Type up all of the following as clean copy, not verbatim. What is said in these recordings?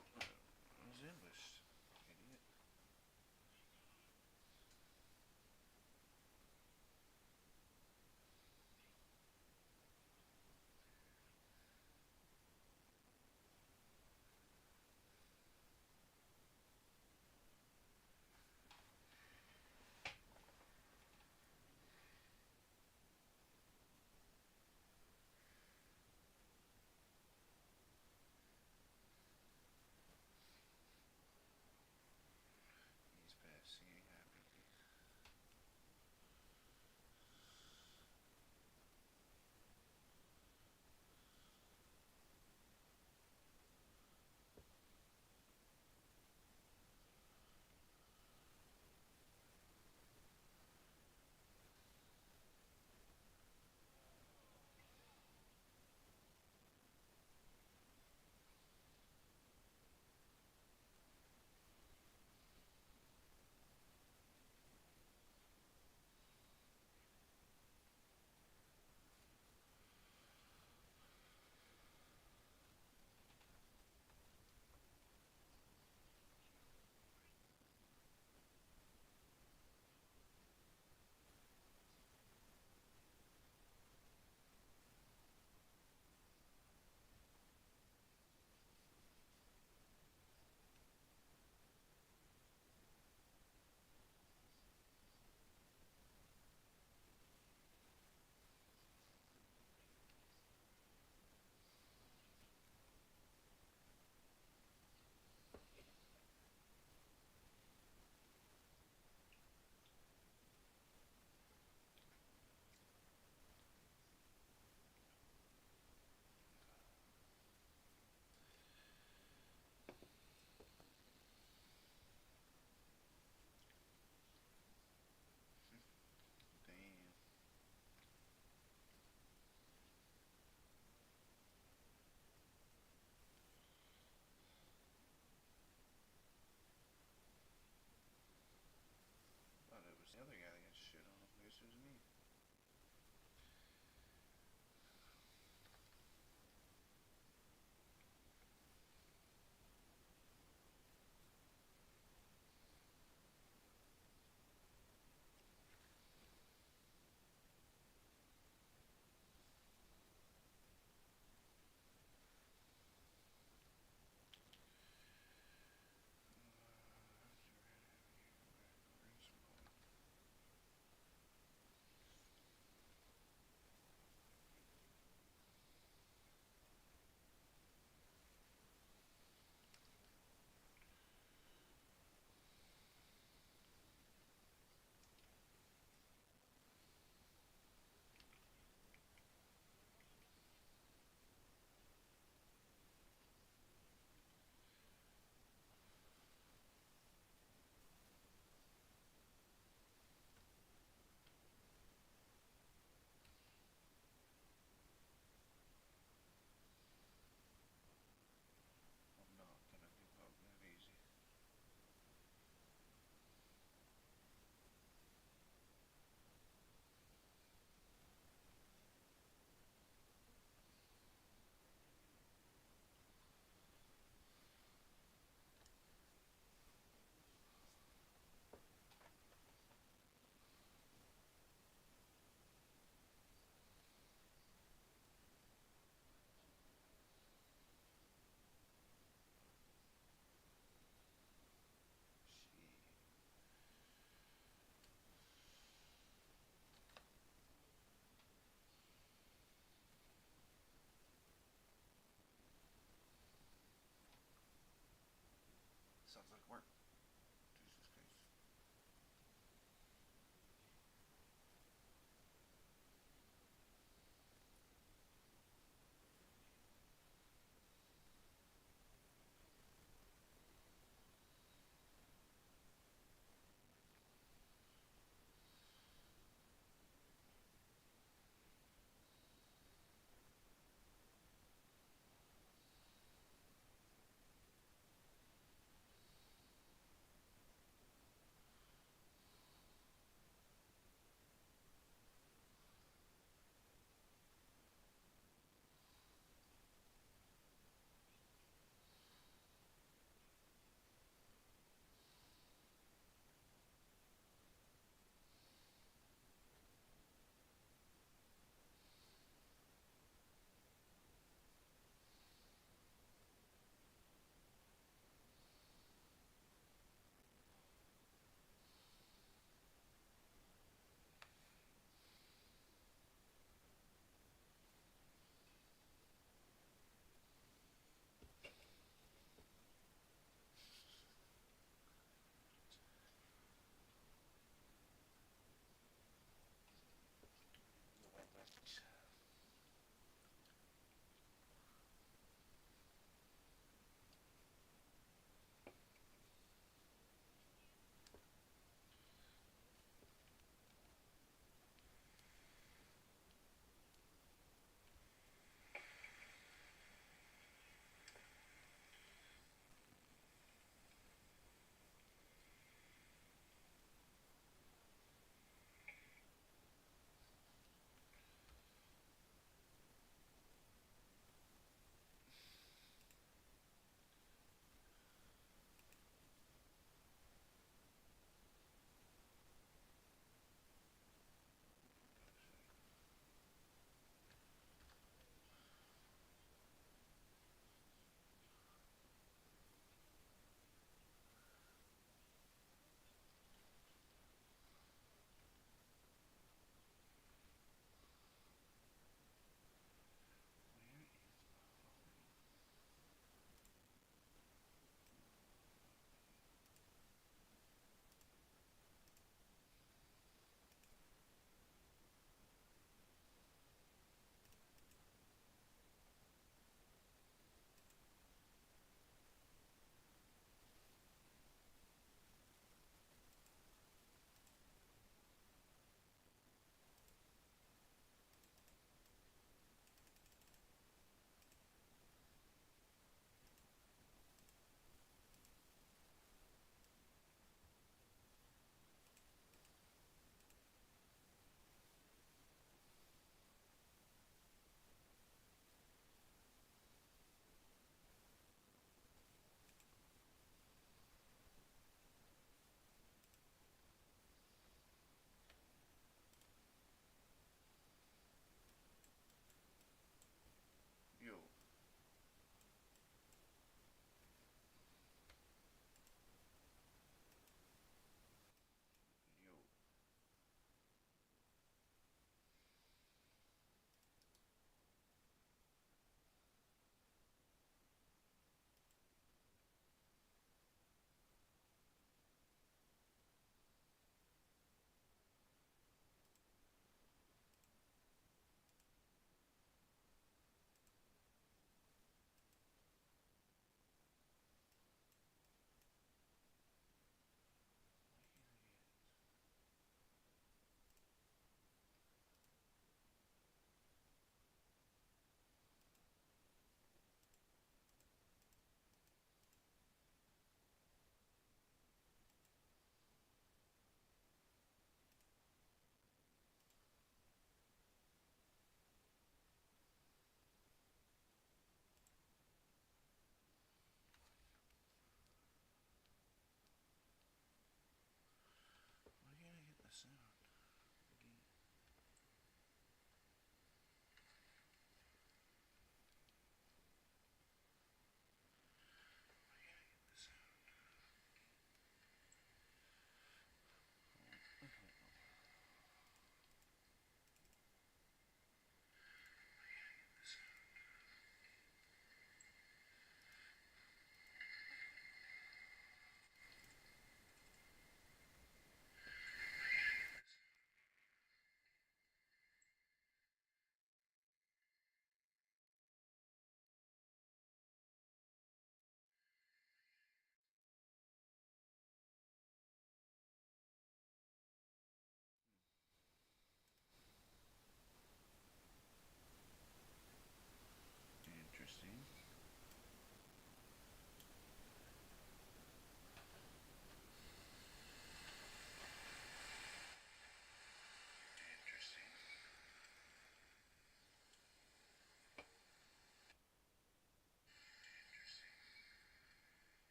I was ambushed. Idiot.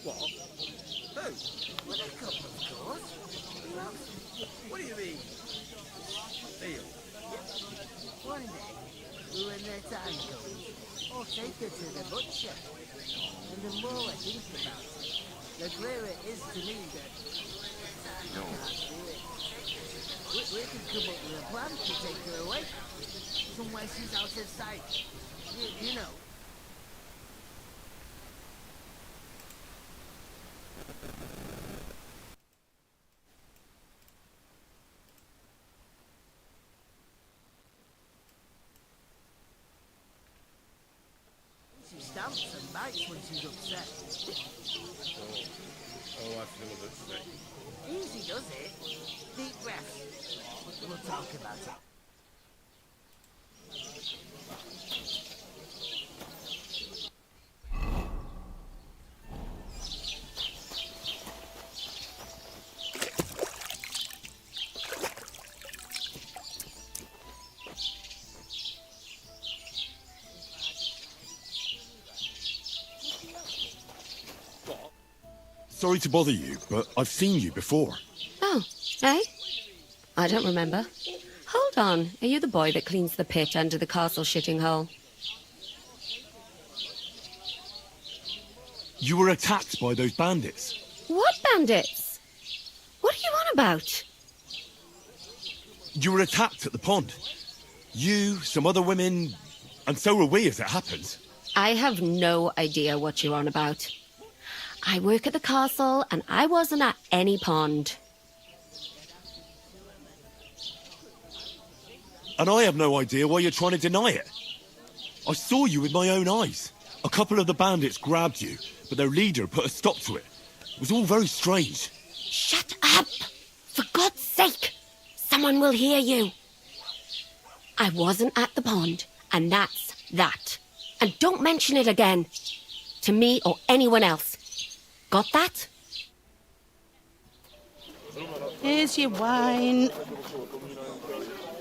What? Who? Well, a couple, of course. Who else? What do you mean? Neil? One day, when their time comes, I'll take her to the butcher. And the more I think about it, the clearer it is to me that I can't do it. We could come up with a plan to take her away. Somewhere she's out of sight. You know. She stamps and bites when she's upset. Oh, I feel a bit sick. Easy does it. Deep breath. We'll talk about it. Sorry to bother you, but I've seen you before. Oh, eh? I don't remember. Hold on, are you the boy that cleans the pit under the castle shitting hole? You were attacked by those bandits. What bandits? What are you on about? You were attacked at the pond. You, some other women, and so were we, as it happens. I have no idea what you're on about. I work at the castle, and I wasn't at any pond. And I have no idea why you're trying to deny it. I saw you with my own eyes. A couple of the bandits grabbed you, but their leader put a stop to it. It was all very strange. Shut up! For God's sake! Someone will hear you. I wasn't at the pond, and that's that. And don't mention it again. To me or anyone else. Got that? Here's your wine.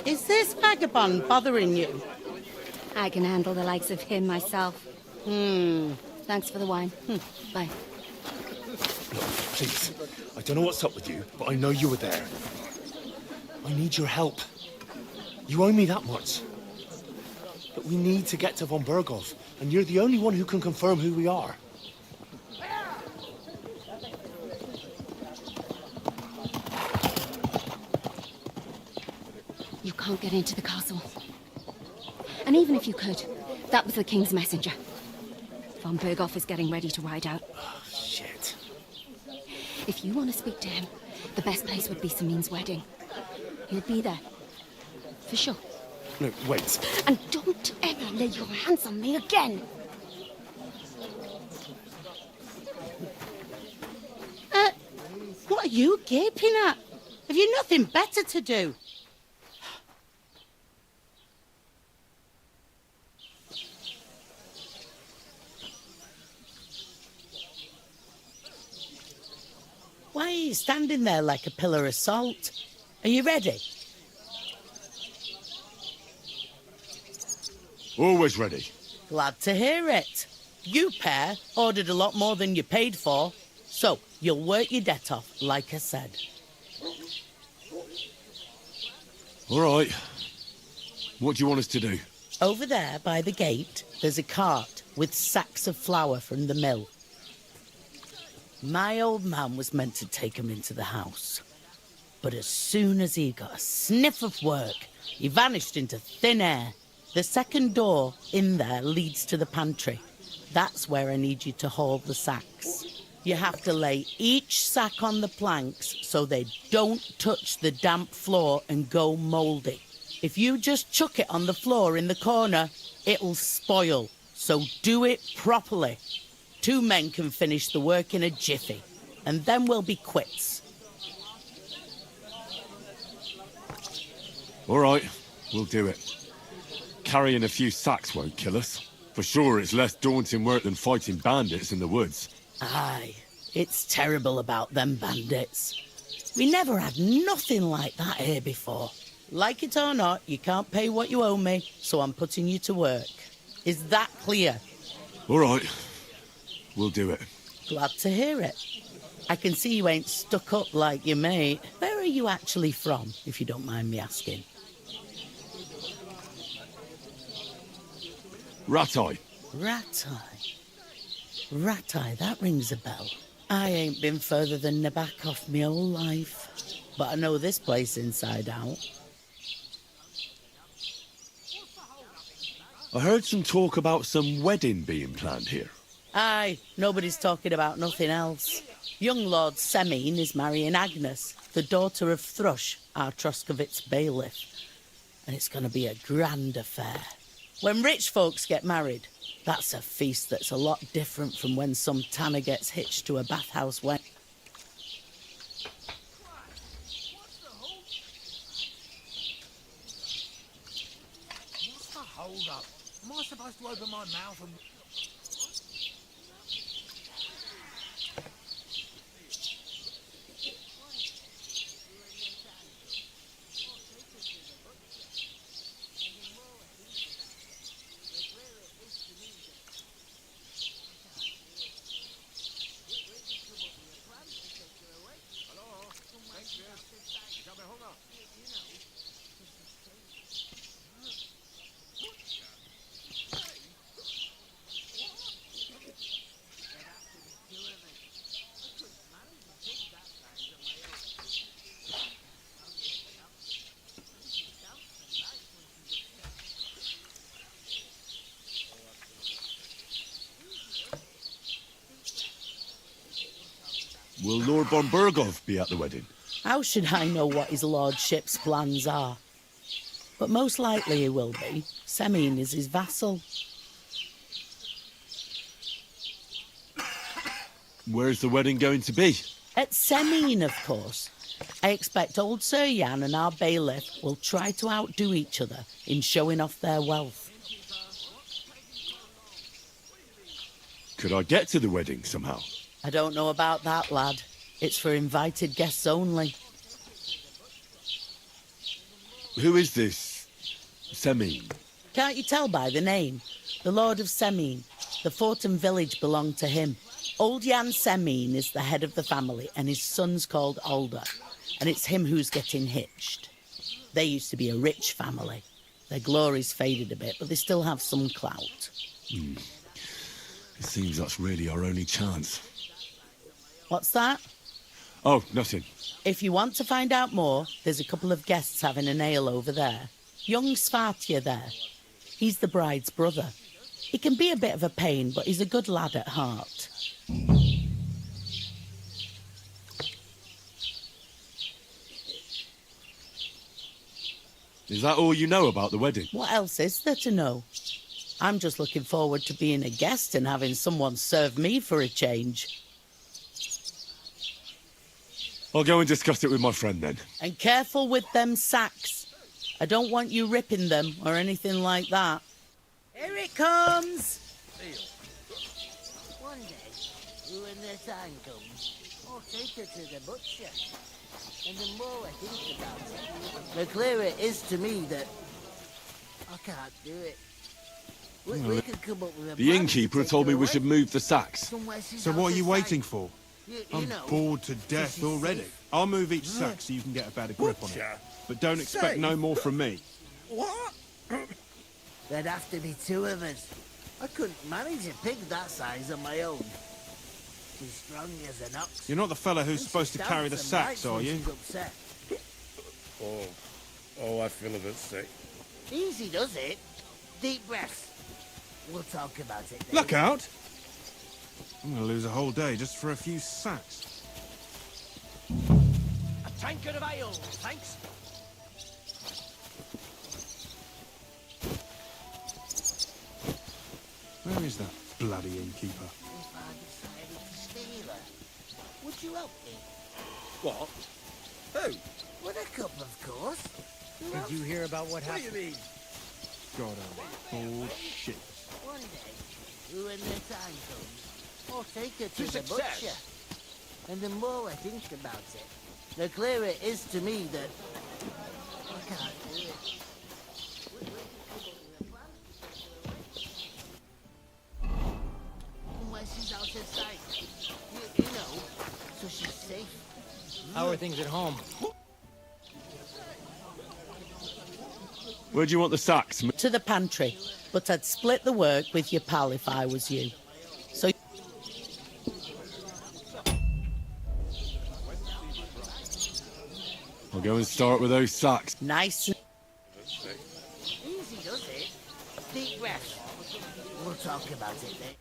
Is this vagabond bothering you? I can handle the likes of him myself. Thanks for the wine. Bye. Please, I don't know what's up with you, but I know you were there. I need your help. You owe me that much. But we need to get to von Berghoff, and you're the only one who can confirm who we are. You can't get into the castle. And even if you could, that was the King's messenger. Von Berghoff is getting ready to ride out. Oh, shit. If you want to speak to him, the best place would be Samin's wedding. He'll be there. For sure. No, wait. And don't ever lay your hands on me again! What are you gaping at? Have you nothing better to do? Why are you standing there like a pillar of salt? Are you ready? Always ready. Glad to hear it. You pair ordered a lot more than you paid for, so you'll work your debt off, like I said. All right. What do you want us to do? Over there by the gate, there's a cart with sacks of flour from the mill. My old man was meant to take 'em into the house. But as soon as he got a sniff of work, he vanished into thin air. The second door in there leads to the pantry. That's where I need you to haul the sacks. You have to lay each sack on the planks so they don't touch the damp floor and go mouldy. If you just chuck it on the floor in the corner, it'll spoil. So do it properly. 2 men can finish the work in a jiffy, and then we'll be quits. All right, we'll do it. Carrying a few sacks won't kill us. For sure, it's less daunting work than fighting bandits in the woods. Aye, it's terrible about them bandits. We never had nothing like that here before. Like it or not, you can't pay what you owe me, so I'm putting you to work. Is that clear? All right. We'll do it. Glad to hear it. I can see you ain't stuck up like your mate. Where are you actually from, if you don't mind me asking? Ratai. Ratai. Ratai, that rings a bell. I ain't been further than Nabakov my whole life, but I know this place inside out. I heard some talk about some wedding being planned here. Aye, nobody's talking about nothing else. Young Lord Semine is marrying Agnes, the daughter of Thrush, our Troskovitz bailiff. And it's going to be a grand affair. When rich folks get married, that's a feast that's a lot different from when some tanner gets hitched to a bathhouse wedding. What's the hold up? Am I supposed to open my mouth and... Will Lord von Burgov be at the wedding? How should I know what his lordship's plans are? But most likely he will be. Semine is his vassal. Where's the wedding going to be? At Semine, of course. I expect old Sir Jan and our bailiff will try to outdo each other in showing off their wealth. Could I get to the wedding somehow? I don't know about that, lad. It's for invited guests only. Who is this Semine? Can't you tell by the name? The Lord of Semine. The fort and village belong to him. Old Jan Semine is the head of the family, and his son's called Alder. And it's him who's getting hitched. They used to be a rich family. Their glory's faded a bit, but they still have some clout. It seems that's really our only chance. What's that? Oh, nothing. If you want to find out more, there's a couple of guests having an ale over there. Young Svartje there. He's the bride's brother. He can be a bit of a pain, but he's a good lad at heart. Is that all you know about the wedding? What else is there to know? I'm just looking forward to being a guest and having someone serve me for a change. I'll go and discuss it with my friend then. And careful with them sacks. I don't want you ripping them or anything like that. Here it comes! One day, when the time comes, I'll take her to the butcher. And the more I think about it, the clearer it is to me that I can't do it. We could come up with a The plan innkeeper to told take me her we away. should move the sacks. Somewhere she's So out what are of you sight. waiting for? You I'm know, bored to death she's already. safe. I'll move each sack so you can get a better grip on it. Butcher? But don't expect Safe? no more from me. What? There'd have to be two of us. I couldn't manage a pig that size on my own. She's strong as an ox. You're not the fella who's And she supposed to carry the stamps and sacks, bites are when you? she's upset. Oh, I feel a bit sick. Easy does it. Deep breaths. We'll talk about it later. Look out! I'm gonna lose a whole day just for a few sacks. A tankard of ale, thanks. Where is that bloody innkeeper? If I decided to steal her, would you help me? What? Who? With a cup, of course. Who else? Did you hear about what What do happened? you mean? God, I'm bored shit. One day, when the time comes, I'll take her to To the success. butcher. And the more I think about it, the clearer it is to me that I can't do it. Unless she's out her sight. You know, so she's safe. How are things at home? Where do you want the sacks? To the pantry, but I'd split the work with your pal if I was you. So I'll go and start with those sacks. nice and Easy does it. Deep breath. We'll talk about it then.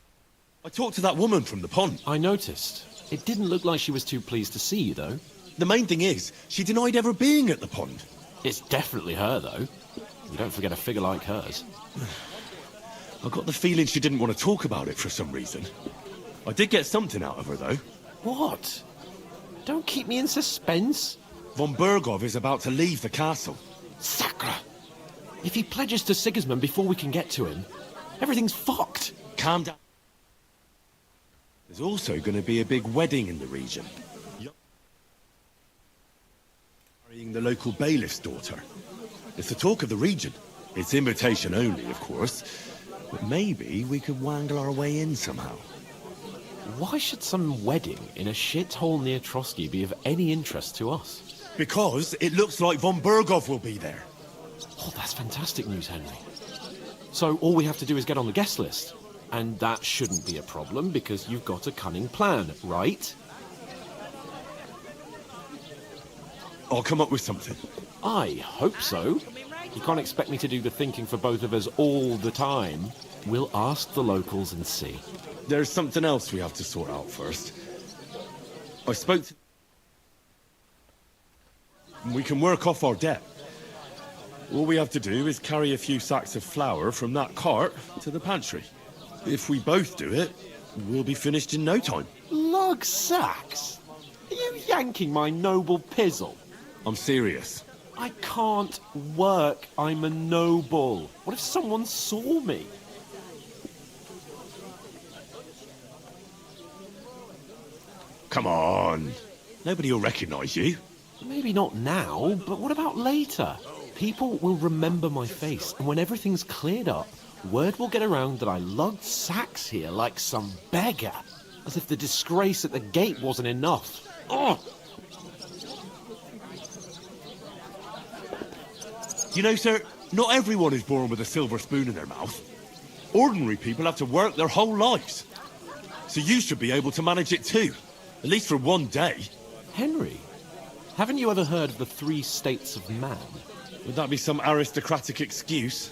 I talked to that woman from the pond. I noticed. It didn't look like she was too pleased to see you, though. The main thing is, she denied ever being at the pond. It's definitely her, though. You don't forget a figure like hers. I got the feeling she didn't want to talk about it for some reason. I did get something out of her, though. What? Don't keep me in suspense. Von Bergov is about to leave the castle. Sacre! If he pledges to Sigismund before we can get to him, everything's fucked. Calm down. There's also going to be a big wedding in the region. Marrying the local bailiff's daughter. It's the talk of the region. It's invitation only, of course. But maybe we could wangle our way in somehow. Why should some wedding in a shithole near Trotsky be of any interest to us? Because it looks like Von Bergov will be there. Oh, that's fantastic news, Henry. So all we have to do is get on the guest list. And that shouldn't be a problem because you've got a cunning plan, right? I'll come up with something. I hope so. You can't expect me to do the thinking for both of us all the time. We'll ask the locals and see. There's something else we have to sort out first. I spoke to... We can work off our debt. All we have to do is carry a few sacks of flour from that cart to the pantry. If we both do it, we'll be finished in no time. Lug sacks? Are you yanking my noble pizzle? I'm serious. I can't work. I'm a noble. What if someone saw me? Come on. Nobody will recognise you. Maybe not now, but what about later? People will remember my face, and when everything's cleared up, word will get around that I lugged sacks here like some beggar. As if the disgrace at the gate wasn't enough. Ugh! You know, sir, not everyone is born with a silver spoon in their mouth. Ordinary people have to work their whole lives. So you should be able to manage it too. At least for one day. Henry, haven't you ever heard of the 3 states of man? Would that be some aristocratic excuse?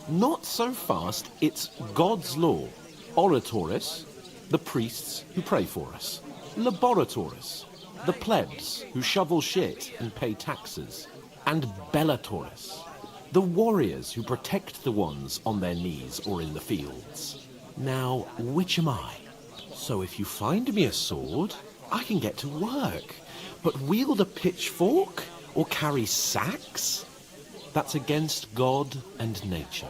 Not so fast. It's God's law. Oratoris, the priests who pray for us. Laboratoris, the plebs who shovel shit and pay taxes. And Bellatoris, the warriors who protect the ones on their knees or in the fields. Now, which am I? So if you find me a sword, I can get to work. But wield a pitchfork or carry sacks? That's against God and nature.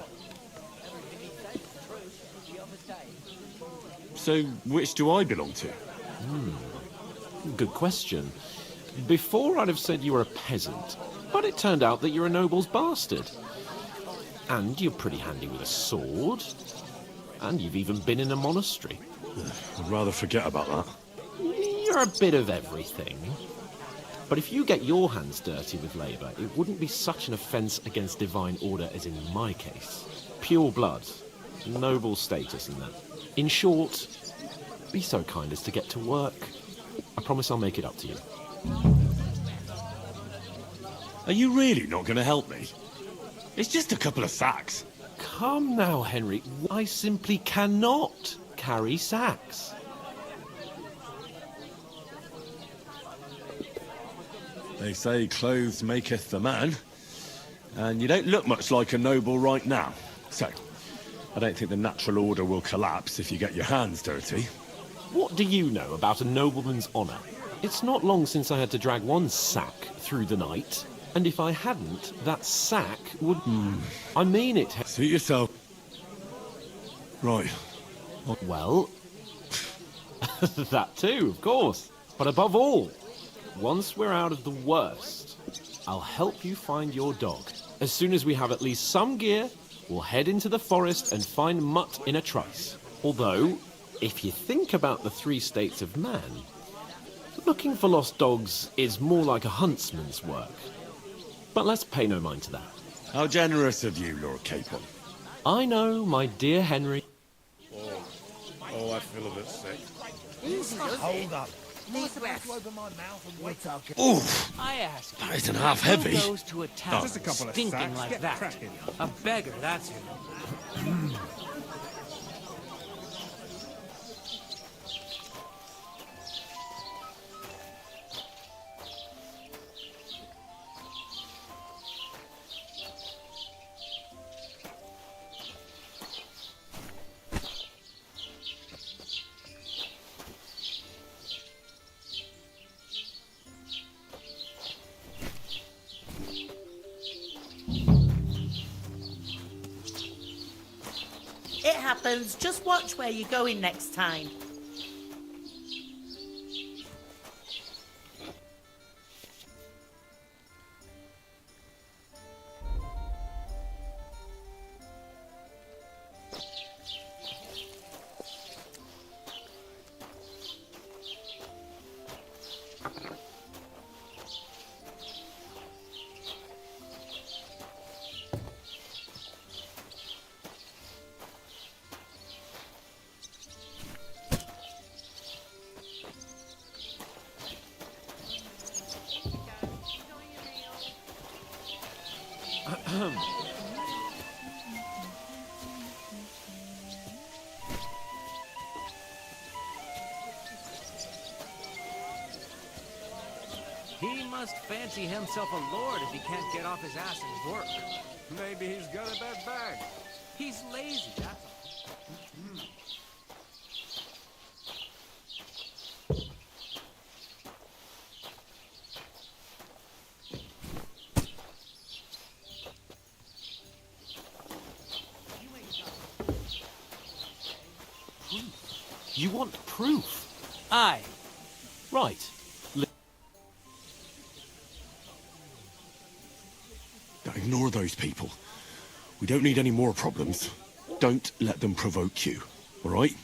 So, which do I belong to? Good question. Before I'd have said you were a peasant, but it turned out that you're a noble's bastard. And you're pretty handy with a sword. And you've even been in a monastery. I'd rather forget about that. You're a bit of everything. But if you get your hands dirty with labour, it wouldn't be such an offence against divine order as in my case. Pure blood, noble status and that. In short, be so kind as to get to work. I promise I'll make it up to you. Are you really not going to help me? It's just a couple of sacks. Come now, Henry. I simply cannot carry sacks. They say clothes maketh the man. And you don't look much like a noble right now. So, I don't think the natural order will collapse if you get your hands dirty. What do you know about a nobleman's honour? It's not long since I had to drag one sack through the night. And if I hadn't, that sack would... I mean it. Suit yourself. Right. Well, that too, of course. But above all, once we're out of the worst, I'll help you find your dog. As soon as we have at least some gear, we'll head into the forest and find Mutt in a trice. Although, if you think about the three states of man, looking for lost dogs is more like a huntsman's work. But let's pay no mind to that. How generous of you, Lord Capon. I know, my dear Henry. Oh, I feel a bit sick. Easy, Hold up. Deep breath. We're talking. Oof! I ask you, That isn't half heavy. who goes to a town Just a couple of stinking sacks. like Get that? cracking. A beggar, that's who. It happens. Just watch where you're going next time. He must fancy himself a lord if he can't get off his ass and work. Maybe he's got a bad bag. He's lazy, that's all. You want proof? Aye. Right. Now ignore those people. We don't need any more problems. Don't let them provoke you, all right?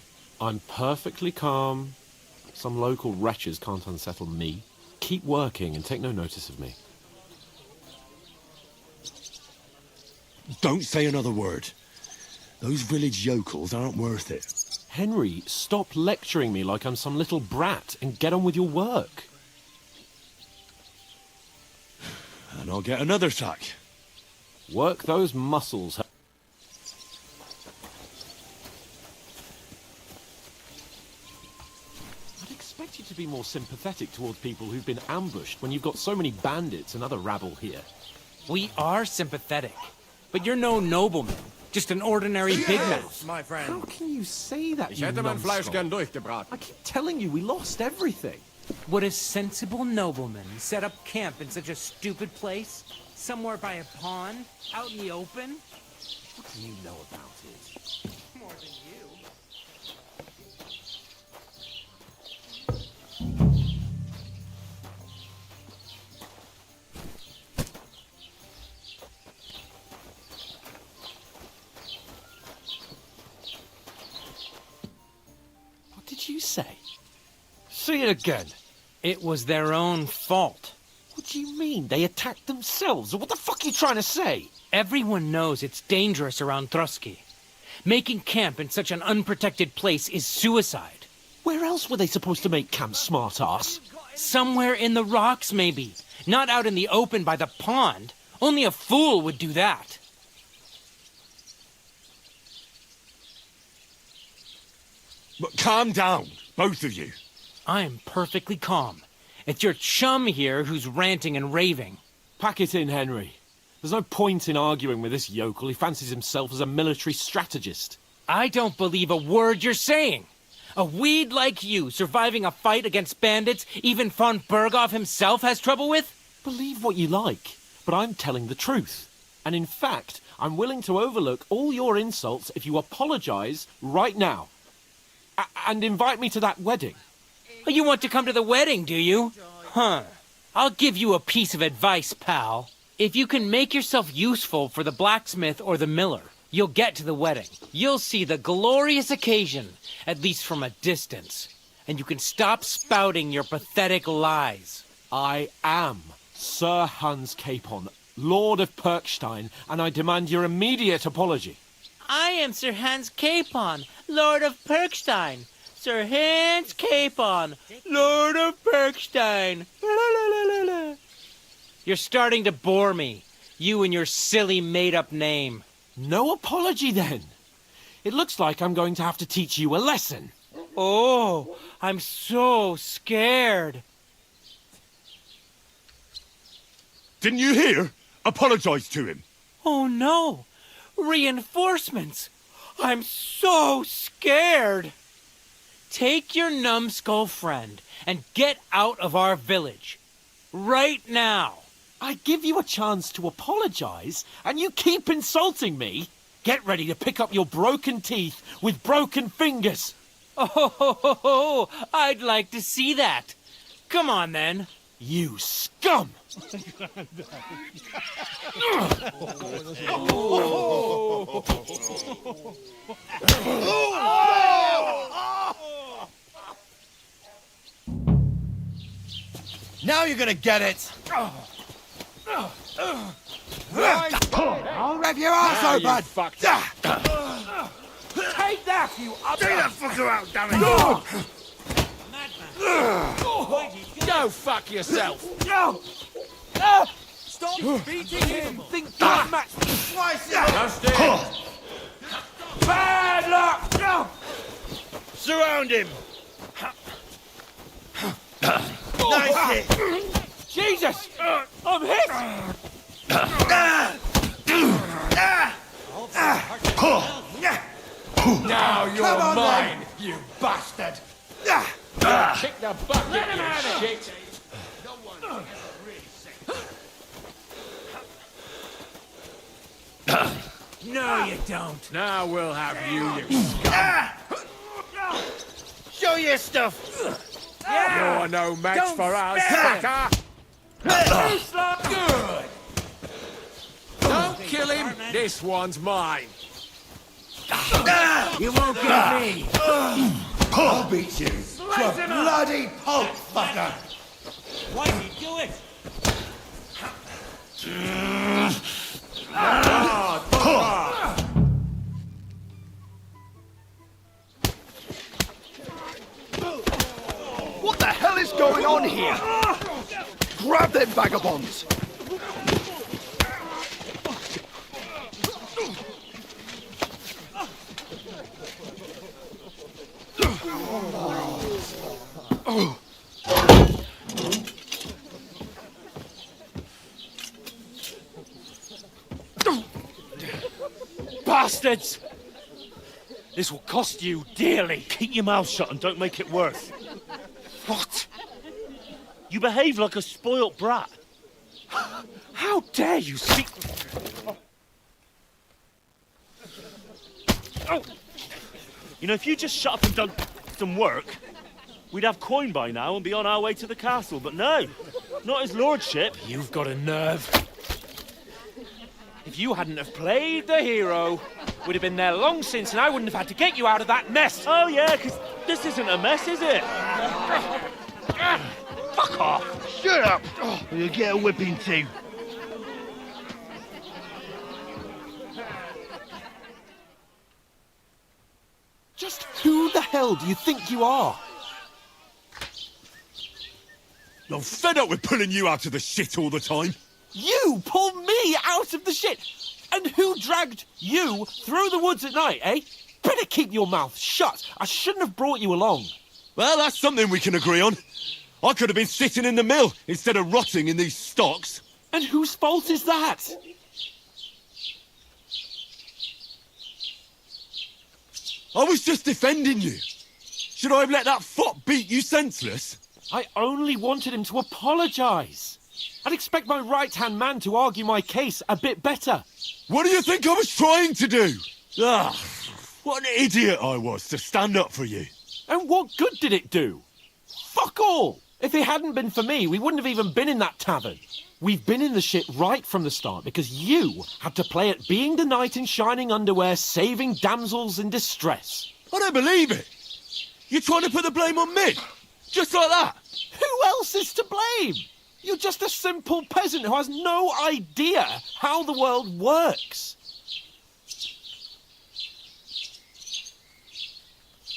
I'm perfectly calm. Some local wretches can't unsettle me. Keep working and take no notice of me. Don't say another word. Those village yokels aren't worth it. Henry, stop lecturing me like I'm some little brat and get on with your work. And I'll get another sack. Work those muscles. I'd expect you to be more sympathetic towards people who've been ambushed when you've got so many bandits and other rabble here. We are sympathetic, but you're no nobleman. Just an ordinary big mouth. my How friend. can you say that, Ich you hätte mein Fleisch numbskull? gern durchgebraten. I keep telling you, we lost everything. Would a sensible nobleman set up camp in such a stupid place? Somewhere by a pond? Out in the open? What do you know about it? More than you. What did you say? Say it again. It was their own fault. What do you mean? They attacked themselves? What the fuck are you trying to say? Everyone knows it's dangerous around Trotsky. Making camp in such an unprotected place is suicide. Where else were they supposed to make camp, smart-ass? Somewhere in the rocks, maybe. Not out in the open by the pond. Only a fool would do that. But calm down, both of you. I'm perfectly calm. It's your chum here who's ranting and raving. Pack it in, Henry. There's no point in arguing with this yokel. He fancies himself as a military strategist. I don't believe a word you're saying. A weed like you surviving a fight against bandits even von Berghoff himself has trouble with? Believe what you like, but I'm telling the truth. And in fact, I'm willing to overlook all your insults if you apologize right now. And invite me to that wedding. Oh, you want to come to the wedding, do you? Huh. I'll give you a piece of advice, pal. If you can make yourself useful for the blacksmith or the miller, You'll get to the wedding. You'll see the glorious occasion, at least from a distance. And you can stop spouting your pathetic lies. I am Sir Hans Capon, Lord of Perkstein, and I demand your immediate apology. I am Sir Hans Capon, Lord of Perkstein. Sir Hans Capon, Lord of Perkstein. You're starting to bore me. You and your silly made-up name. No apology, then. It looks like I'm going to have to teach you a lesson. Oh, I'm so scared. Didn't you hear? Apologize to him. Oh no! Reinforcements! I'm so scared! Take your numbskull friend and get out of our village. Right now! I give you a chance to apologize, and you keep insulting me. Get ready to pick up your broken teeth with broken fingers. Oh, I'd like to see that. Come on then. You scum! Now you're gonna get it! I'll rev your ass open! Take that, you Get that fucker out, damn it! Go fuck yourself! Stop beating him! Think you match me? Bad luck! Surround him! Nice hit! Jesus! I'm hit! Now you're mine, you bastard! Kick the bucket, you shit! No, you don't. Now we'll have you scum! Show your stuff! You're no match for us, fucker! Good! Don't kill him! This one's mine! You won't get me. I'll beat you to a bloody pulp, fucker! Why did he do it? What the hell is going on here? Grab them vagabonds! Bastards! This will cost you dearly. Keep your mouth shut and don't make it worse. What? You behave like a spoilt brat. How dare you see... Oh! You know, if you just shut up and done some work, we'd have coin by now and be on our way to the castle. But no, not his lordship. You've got a nerve. If you hadn't have played the hero, we'd have been there long since and I wouldn't have had to get you out of that mess. Oh, yeah, because this isn't a mess, is it? Fuck off. Shut up! Or you'll get a whipping too. Just who the hell do you think you are? I'm fed up with pulling you out of the shit all the time. You pulled me out of the shit! And who dragged you through the woods at night, eh? Better keep your mouth shut. I shouldn't have brought you along. Well, that's something we can agree on. I could have been sitting in the mill instead of rotting in these stocks. And whose fault is that? I was just defending you. Should I have let that fop beat you senseless? I only wanted him to apologise. I'd expect my right-hand man to argue my case a bit better. What do you think I was trying to do? Ah, what an idiot I was to stand up for you. And what good did it do? Fuck all! If it hadn't been for me, we wouldn't have even been in that tavern. We've been in the shit right from the start because you had to play at being the knight in shining underwear, saving damsels in distress. I don't believe it. You're trying to put the blame on me? Just like that? Who else is to blame? You're just a simple peasant who has no idea how the world works.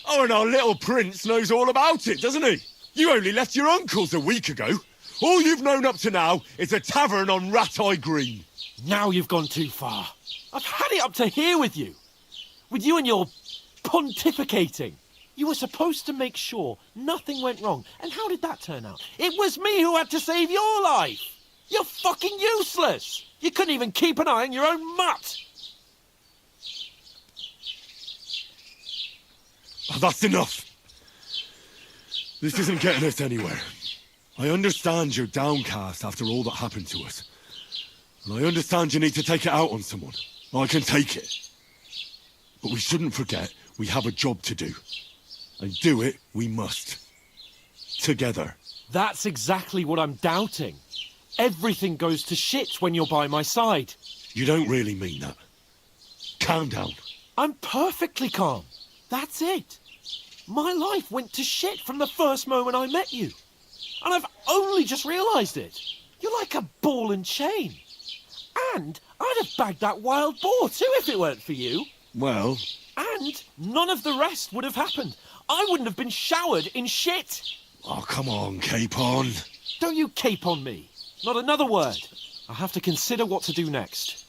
Oh, and our little prince knows all about it, doesn't he? You only left your uncle's a week ago. All you've known up to now is a tavern on Rat-Eye Green. Now you've gone too far. I've had it up to here with you. With you and your pontificating. You were supposed to make sure nothing went wrong. And how did that turn out? It was me who had to save your life. You're fucking useless. You couldn't even keep an eye on your own mutt. Oh, that's enough. This isn't getting us anywhere. I understand you're downcast after all that happened to us. And I understand you need to take it out on someone. I can take it. But we shouldn't forget we have a job to do. And do it we must. Together. That's exactly what I'm doubting. Everything goes to shit when you're by my side. You don't really mean that. Calm down. I'm perfectly calm. That's it. My life went to shit from the first moment I met you. And I've only just realised it. You're like a ball and chain. And I'd have bagged that wild boar too if it weren't for you. Well... And none of the rest would have happened. I wouldn't have been showered in shit. Oh, come on, Capon. Don't you cape on me. Not another word. I'll have to consider what to do next.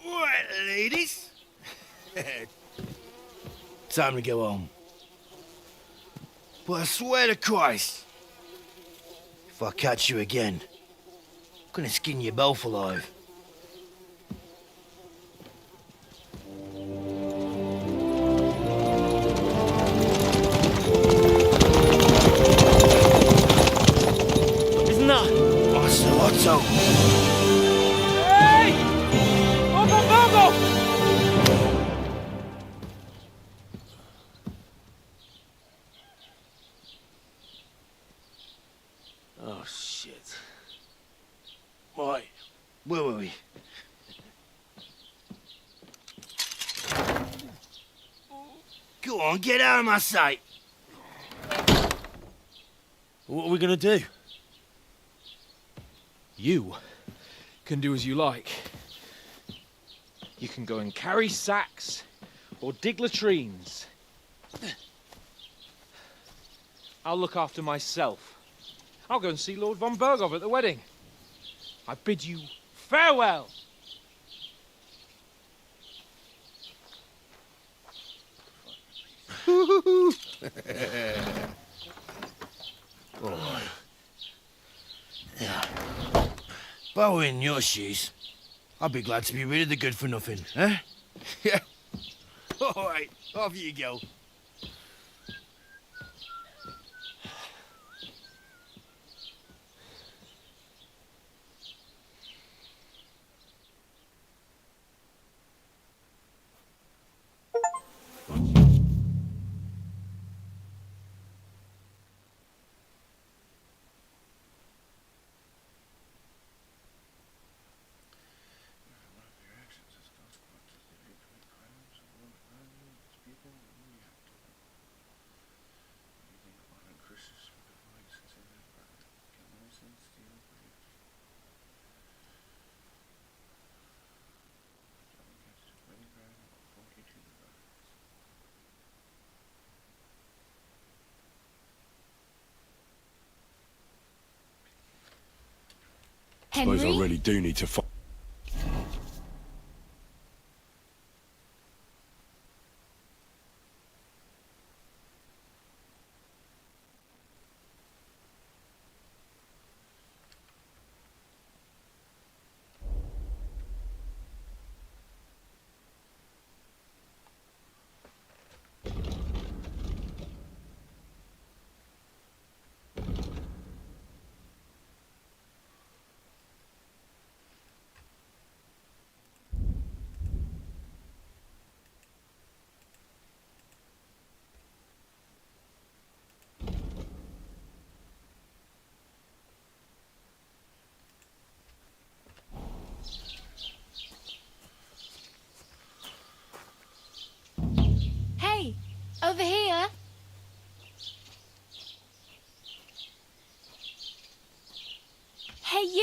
Right, ladies. Time to go home. But I swear to Christ, if I catch you again, I'm gonna skin you both alive. Isn't that? Otto. Hey! Bongo! Oh, shit. Right, where were we? Go on, get out of my sight. What are we gonna do? You can do as you like. You can go and carry sacks or dig latrines. I'll look after myself. I'll go and see Lord von Berghoff at the wedding. I bid you farewell. If I were in your shoes, I'd be glad to be rid of the good for nothing, eh? Yeah. All right, off you go. Suppose I Henry? really do need to find...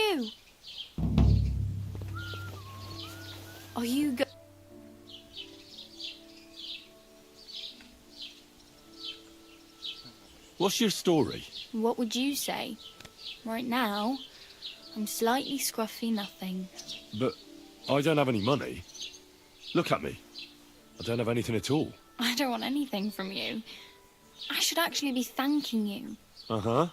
you. Are you go- What's your story? What would you say? Right now, I'm slightly scruffy nothing. But I don't have any money. Look at me. I don't have anything at all. I don't want anything from you. I should actually be thanking you. Uh-huh.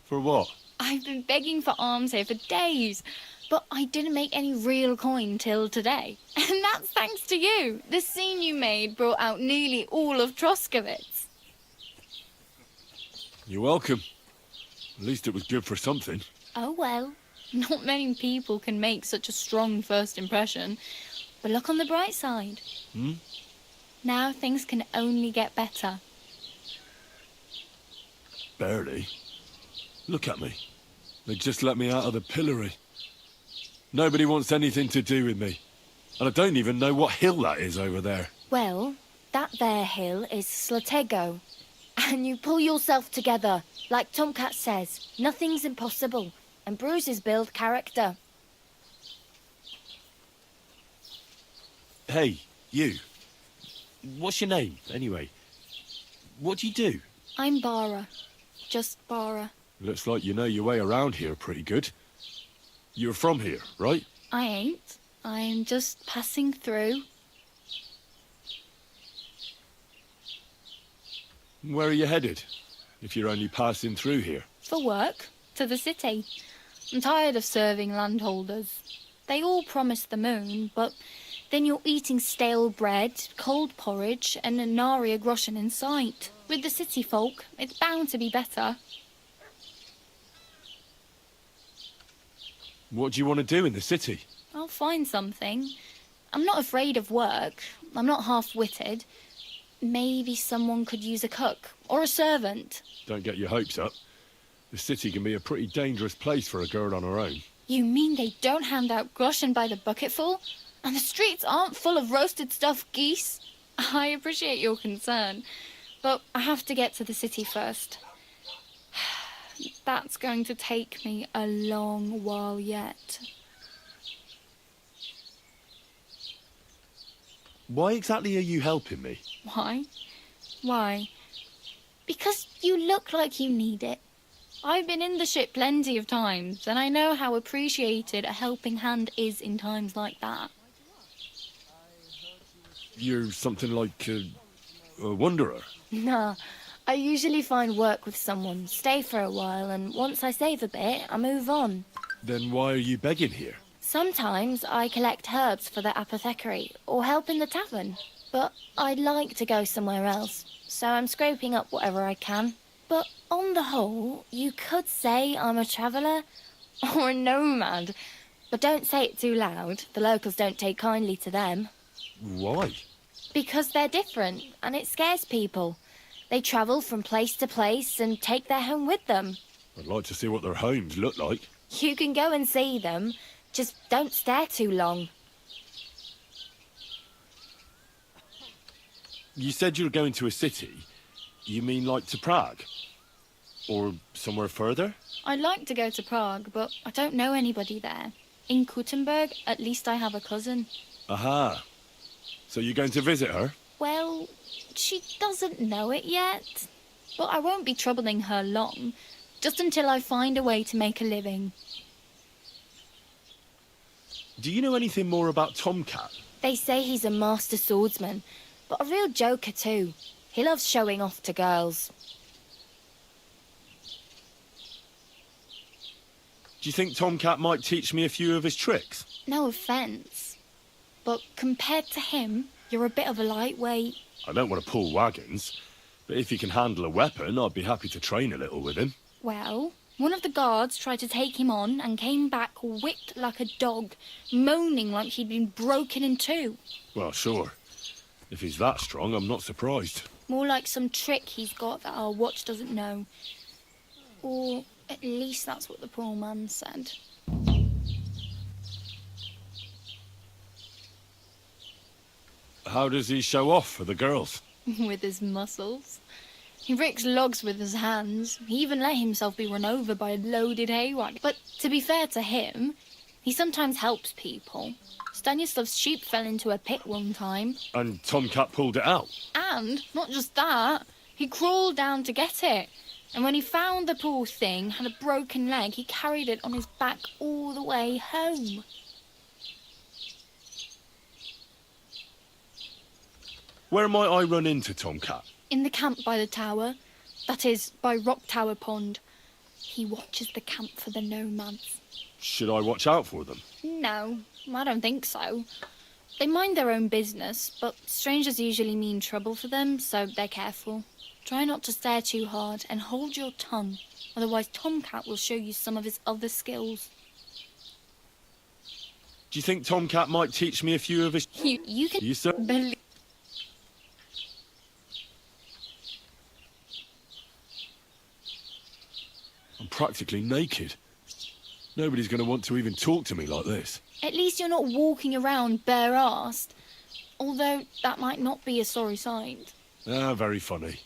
For what? I've been begging for alms here for days, but I didn't make any real coin till today. And that's thanks to you. The scene you made brought out nearly all of Troskowitz. You're welcome. At least it was good for something. Oh well, not many people can make such a strong first impression. But look on the bright side. Now things can only get better. Barely. Look at me. They just let me out of the pillory. Nobody wants anything to do with me. And I don't even know what hill that is over there. Well, that there hill is Slatego. And you pull yourself together. Like Tomcat says, nothing's impossible. And bruises build character. Hey, you. What's your name, anyway? What do you do? I'm Bara. Just Bara. Looks like you know your way around here pretty good. You're from here, right? I ain't. I'm just passing through. Where are you headed, if you're only passing through here? For work. To the city. I'm tired of serving landholders. They all promise the moon, but then you're eating stale bread, cold porridge, and a nary a groschen in sight. With the city folk, it's bound to be better. What do you want to do in the city? I'll find something. I'm not afraid of work. I'm not half-witted. Maybe someone could use a cook or a servant. Don't get your hopes up. The city can be a pretty dangerous place for a girl on her own. You mean they don't hand out groschen by the bucketful? And the streets aren't full of roasted stuffed geese? I appreciate your concern, but I have to get to the city first. That's going to take me a long while yet. Why exactly are you helping me? Why? Why? Because you look like you need it. I've been in the ship plenty of times, and I know how appreciated a helping hand is in times like that. You're something like a wanderer. Nah, I usually find work with someone, stay for a while, and once I save a bit, I move on. Then why are you begging here? Sometimes I collect herbs for the apothecary, or help in the tavern. But I'd like to go somewhere else, so I'm scraping up whatever I can. But on the whole, you could say I'm a traveller, or a nomad. But don't say it too loud, the locals don't take kindly to them. Why? Because they're different, and it scares people. They travel from place to place and take their home with them. I'd like to see what their homes look like. You can go and see them, just don't stare too long. You said you were going to a city. You mean like to Prague? Or somewhere further? I'd like to go to Prague, but I don't know anybody there. In Kuttenberg, at least I have a cousin. Aha. So you're going to visit her? Well, she doesn't know it yet. But I won't be troubling her long, just until I find a way to make a living. Do you know anything more about Tomcat? They say he's a master swordsman, but a real joker too. He loves showing off to girls. Do you think Tomcat might teach me a few of his tricks? No offence, but compared to him, you're a bit of a lightweight. I don't want to pull wagons, but if he can handle a weapon, I'd be happy to train a little with him. Well, one of the guards tried to take him on and came back whipped like a dog, moaning like he'd been broken in two. Well, sure. If he's that strong, I'm not surprised. More like some trick he's got that our watch doesn't know. Or at least that's what the poor man said. How does he show off for the girls? With his muscles. He ricks logs with his hands. He even let himself be run over by a loaded hay wagon. But to be fair to him, he sometimes helps people. Stanislav's sheep fell into a pit one time. And Tomcat pulled it out. And, not just that, he crawled down to get it. And when he found the poor thing had a broken leg, he carried it on his back all the way home. Where might I run into Tomcat? In the camp by the tower. That is, by Rock Tower Pond. He watches the camp for the nomads. Should I watch out for them? No, I don't think so. They mind their own business, but strangers usually mean trouble for them, so they're careful. Try not to stare too hard and hold your tongue, otherwise Tomcat will show you some of his other skills. Do you think Tomcat might teach me a few of his... You can... You sir? believe... I'm practically naked. Nobody's going to want to even talk to me like this. At least you're not walking around bare-arsed. Although that might not be a sorry sight. Ah, very funny.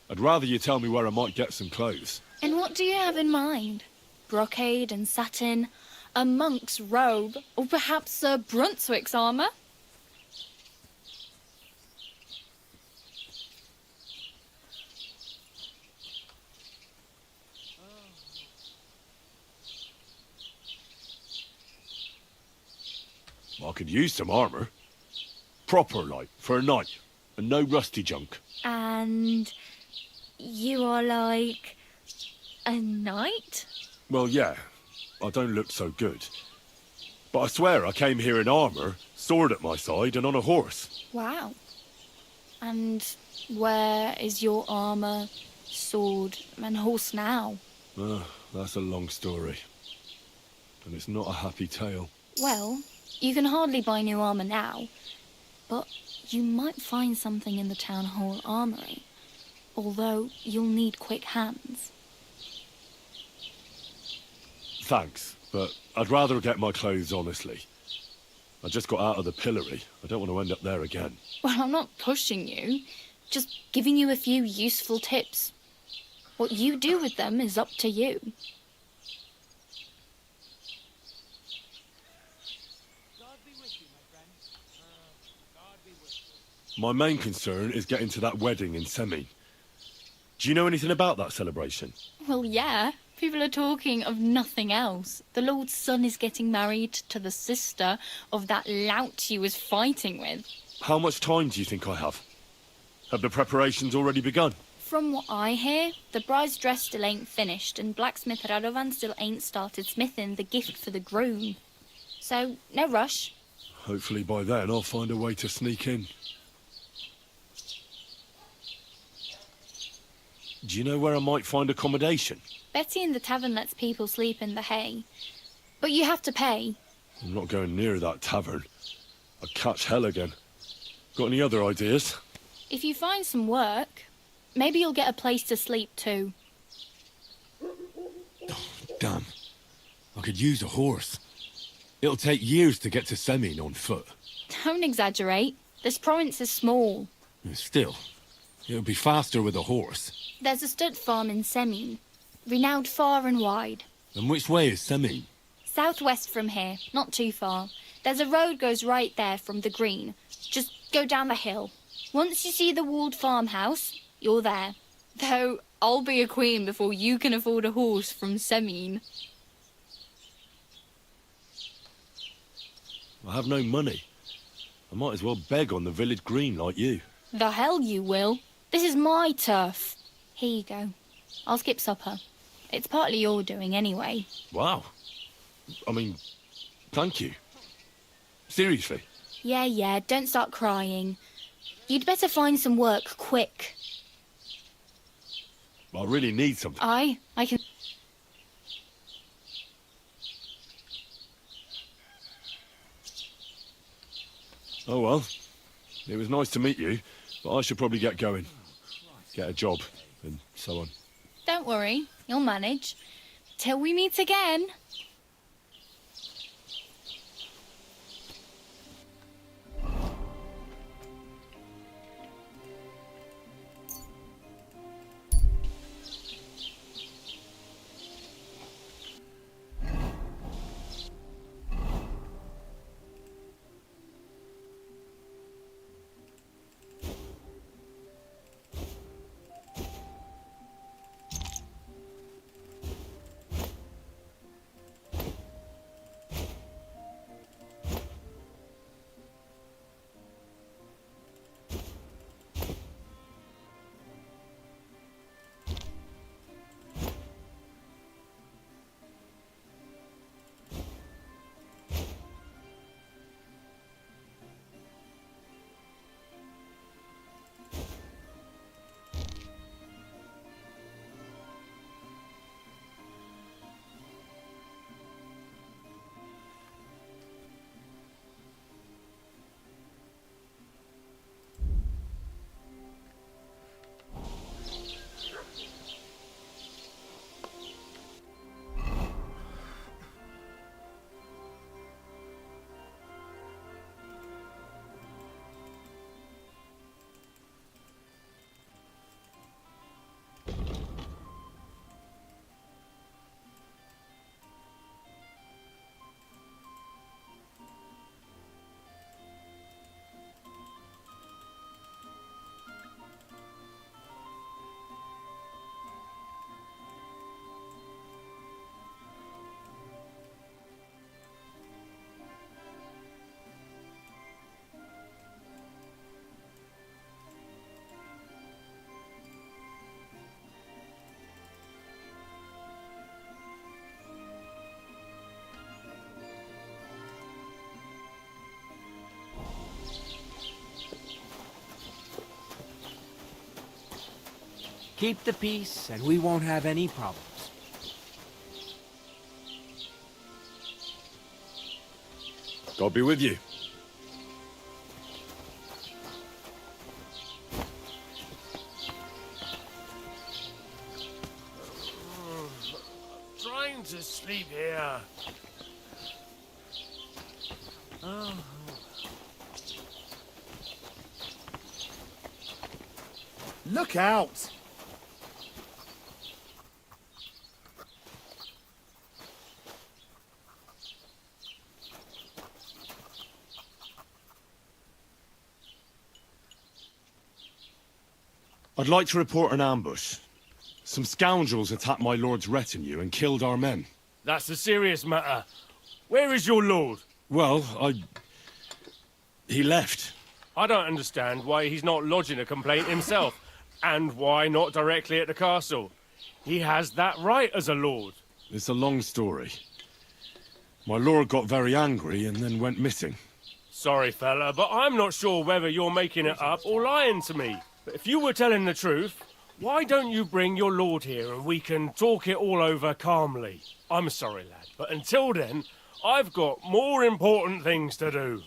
I'd rather you tell me where I might get some clothes. And what do you have in mind? Brocade and satin, a monk's robe, or perhaps Sir Brunswick's armour? I could use some armour. Proper, like, for a night. And no rusty junk. And you are like a knight? Well, yeah. I don't look so good. But I swear I came here in armour, sword at my side, and on a horse. Wow. And where is your armour, sword, and horse now? That's a long story. And it's not a happy tale. Well, you can hardly buy new armour now, but you might find something in the town hall armoury, although you'll need quick hands. Thanks, but I'd rather get my clothes honestly. I just got out of the pillory. I don't want to end up there again. Well, I'm not pushing you, just giving you a few useful tips. What you do with them is up to you. My main concern is getting to that wedding in Semin. Do you know anything about that celebration? Well, yeah. People are talking of nothing else. The Lord's son is getting married to the sister of that lout you was fighting with. How much time do you think I have? Have the preparations already begun? From what I hear, the bride's dress still ain't finished, and blacksmith Radovan still ain't started smithing the gift for the groom. So, no rush. Hopefully by then I'll find a way to sneak in. Do you know where I might find accommodation? Betty in the tavern lets people sleep in the hay. But you have to pay. I'm not going near that tavern. I'd catch hell again. Got any other ideas? If you find some work, maybe you'll get a place to sleep too. Damn. I could use a horse. It'll take years to get to Semin on foot. Don't exaggerate. This province is small. Still, it'll be faster with a horse. There's a stud farm in Semin, renowned far and wide. And which way is Semin? Southwest from here, not too far. There's a road goes right there from the green. Just go down the hill. Once you see the walled farmhouse, you're there. Though I'll be a queen before you can afford a horse from Semin. I have no money. I might as well beg on the village green like you. The hell you will. This is my turf. Here you go. I'll skip supper. It's partly your doing anyway. Wow. I mean, thank you. Seriously. Yeah, don't start crying. You'd better find some work quick. I really need something. I can... Oh well. It was nice to meet you, but I should probably get going. Get a job, and so on. Don't worry, you'll manage. Till we meet again. Keep the peace, and we won't have any problems. God be with you. Trying to sleep here. Look out! I'd like to report an ambush. Some scoundrels attacked my lord's retinue and killed our men. That's a serious matter. Where is your lord? Well, he left. I don't understand why he's not lodging a complaint himself, and why not directly at the castle. He has that right as a lord. It's a long story. My lord got very angry and then went missing. Sorry, fella, but I'm not sure whether you're making it up or lying to me. But if you were telling the truth, why don't you bring your lord here and we can talk it all over calmly? I'm sorry, lad, but until then, I've got more important things to do.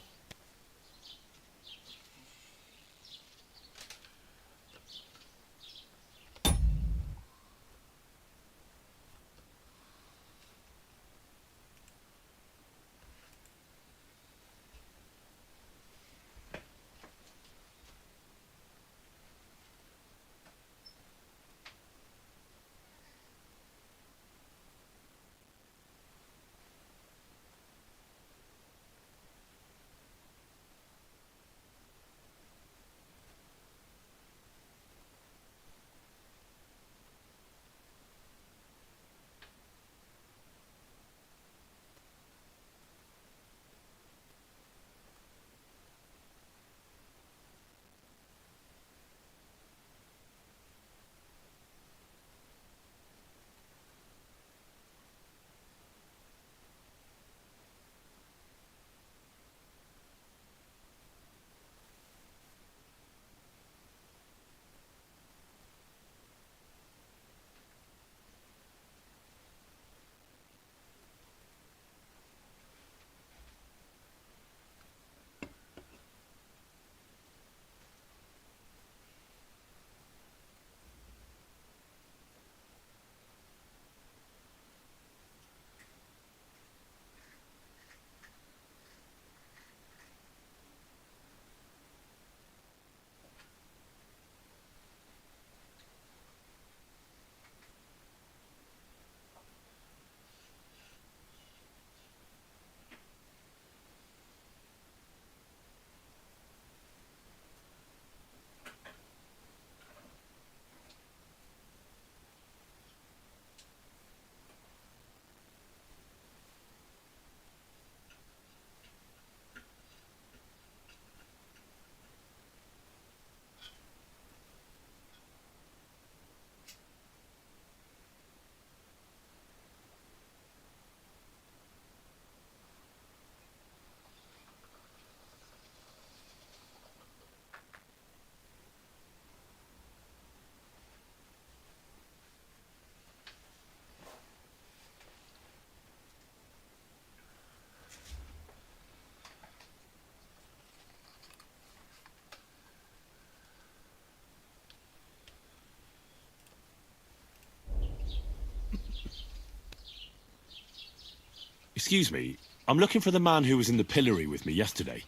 Excuse me, I'm looking for the man who was in the pillory with me yesterday.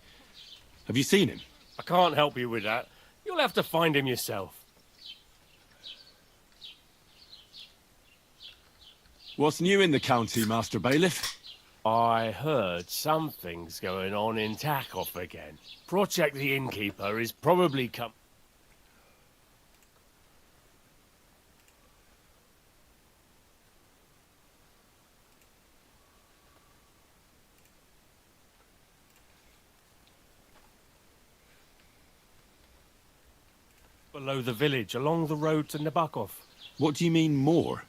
Have you seen him? I can't help you with that. You'll have to find him yourself. What's new in the county, Master Bailiff? I heard something's going on in Takoff again. Project the Innkeeper is probably come... below the village, along the road to Nabokov. What do you mean, more?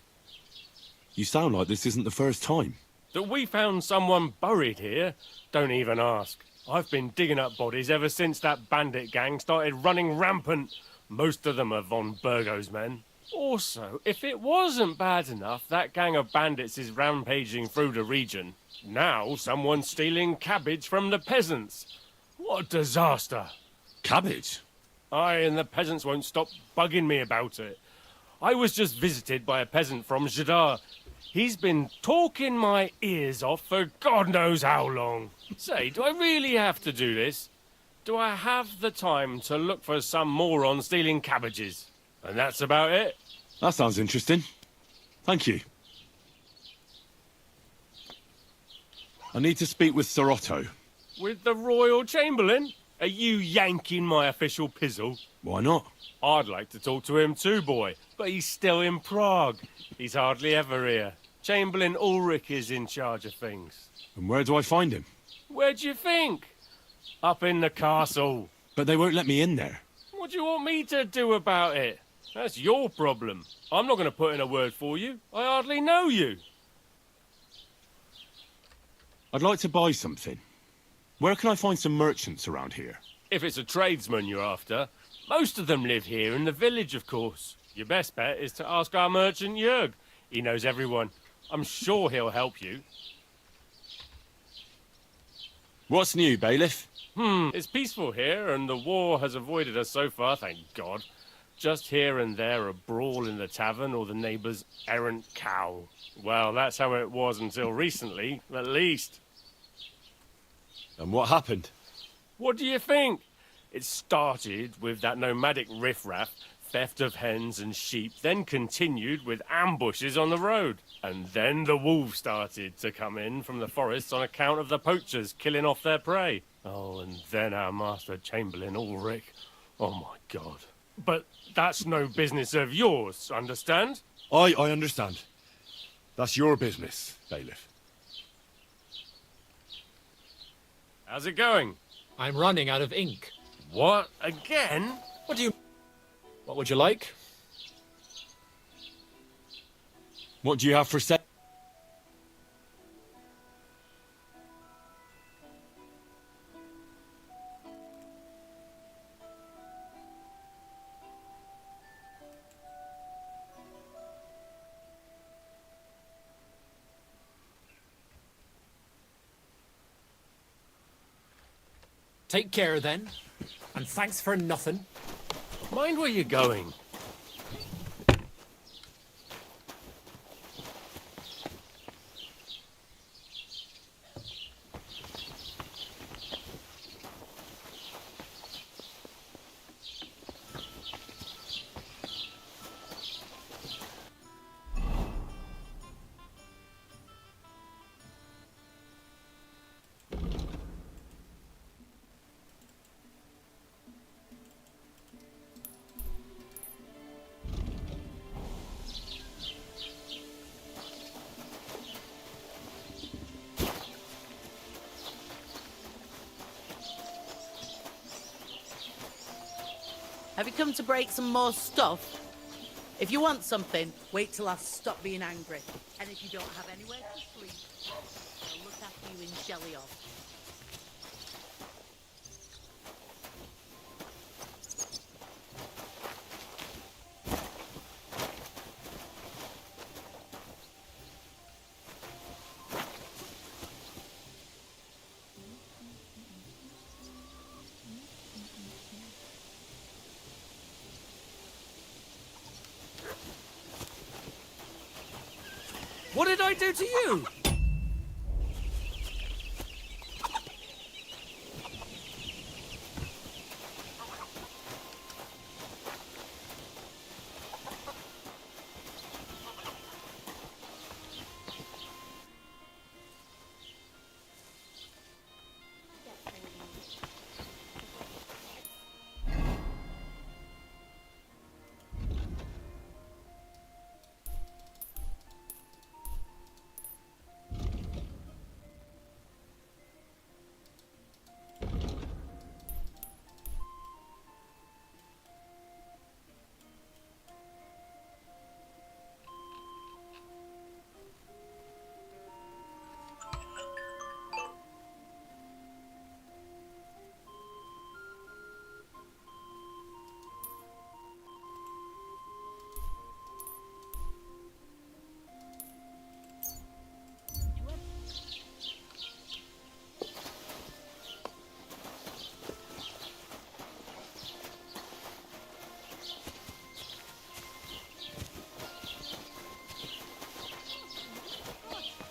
You sound like this isn't the first time. That we found someone buried here? Don't even ask. I've been digging up bodies ever since that bandit gang started running rampant. Most of them are von Burgo's men. Also, if it wasn't bad enough that gang of bandits is rampaging through the region, now someone's stealing cabbage from the peasants. What a disaster. Cabbage? Aye, and the peasants won't stop bugging me about it. I was just visited by a peasant from Jadar. He's been talking my ears off for God knows how long. Say, do I really have to do this? Do I have the time to look for some moron stealing cabbages? And that's about it. That sounds interesting. Thank you. I need to speak with Sir Otto. With the Royal Chamberlain? Are you yanking my official pizzle? Why not? I'd like to talk to him too, boy, but he's still in Prague. He's hardly ever here. Chamberlain Ulrich is in charge of things. And where do I find him? Where do you think? Up in the castle. But they won't let me in there. What do you want me to do about it? That's your problem. I'm not going to put in a word for you. I hardly know you. I'd like to buy something. Where can I find some merchants around here? If it's a tradesman you're after, most of them live here in the village, of course. Your best bet is to ask our merchant Jörg. He knows everyone. I'm sure he'll help you. What's new, bailiff? It's peaceful here, and the war has avoided us so far, thank God. Just here and there a brawl in the tavern or the neighbour's errant cow. Well, that's how it was until recently, at least. And what happened? What do you think? It started with that nomadic riffraff, theft of hens and sheep, then continued with ambushes on the road. And then the wolves started to come in from the forests on account of the poachers killing off their prey. Oh, and then our master Chamberlain Ulrich. Oh my God. But that's no business of yours, understand? I understand. That's your business, bailiff. How's it going? I'm running out of ink. What? Again? What would you like? What do you have for sale? Take care then. And thanks for nothing. Mind where you're going. Have you come to break some more stuff? If you want something, wait till I stop being angry. And if you don't have anywhere to sleep, I'll look after you in Shelley off. What did I do to you?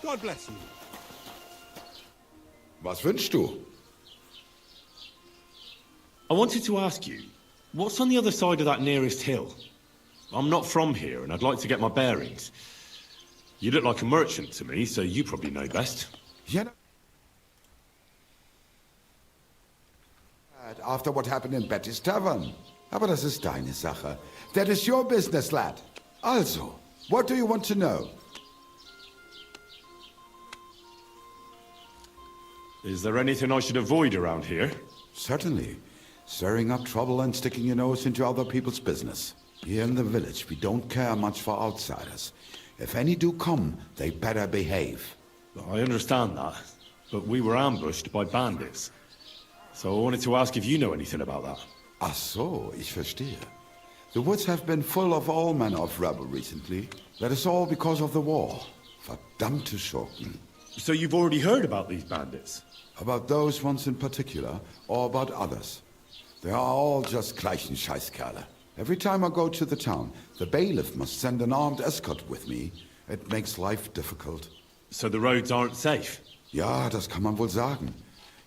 God bless you. Was wünschst du? I wanted to ask you, what's on the other side of that nearest hill? I'm not from here, and I'd like to get my bearings. You look like a merchant to me, so you probably know best. Yeah. After what happened in Betty's Tavern. Aber das ist deine Sache. That is your business, lad. Also, what do you want to know? Is there anything I should avoid around here? Certainly. Stirring up trouble and sticking your nose into other people's business. Here in the village, we don't care much for outsiders. If any do come, they better behave. I understand that, but we were ambushed by bandits. So I wanted to ask if you know anything about that. Ach so, ich verstehe. The woods have been full of all manner of rebel recently. That is all because of the war. Verdammte Schurken. So you've already heard about these bandits? About those ones in particular, or about others? They are all just gleichen Scheißkerle. Every time I go to the town, the bailiff must send an armed escort with me. It makes life difficult. So the roads aren't safe? Ja, das kann man wohl sagen.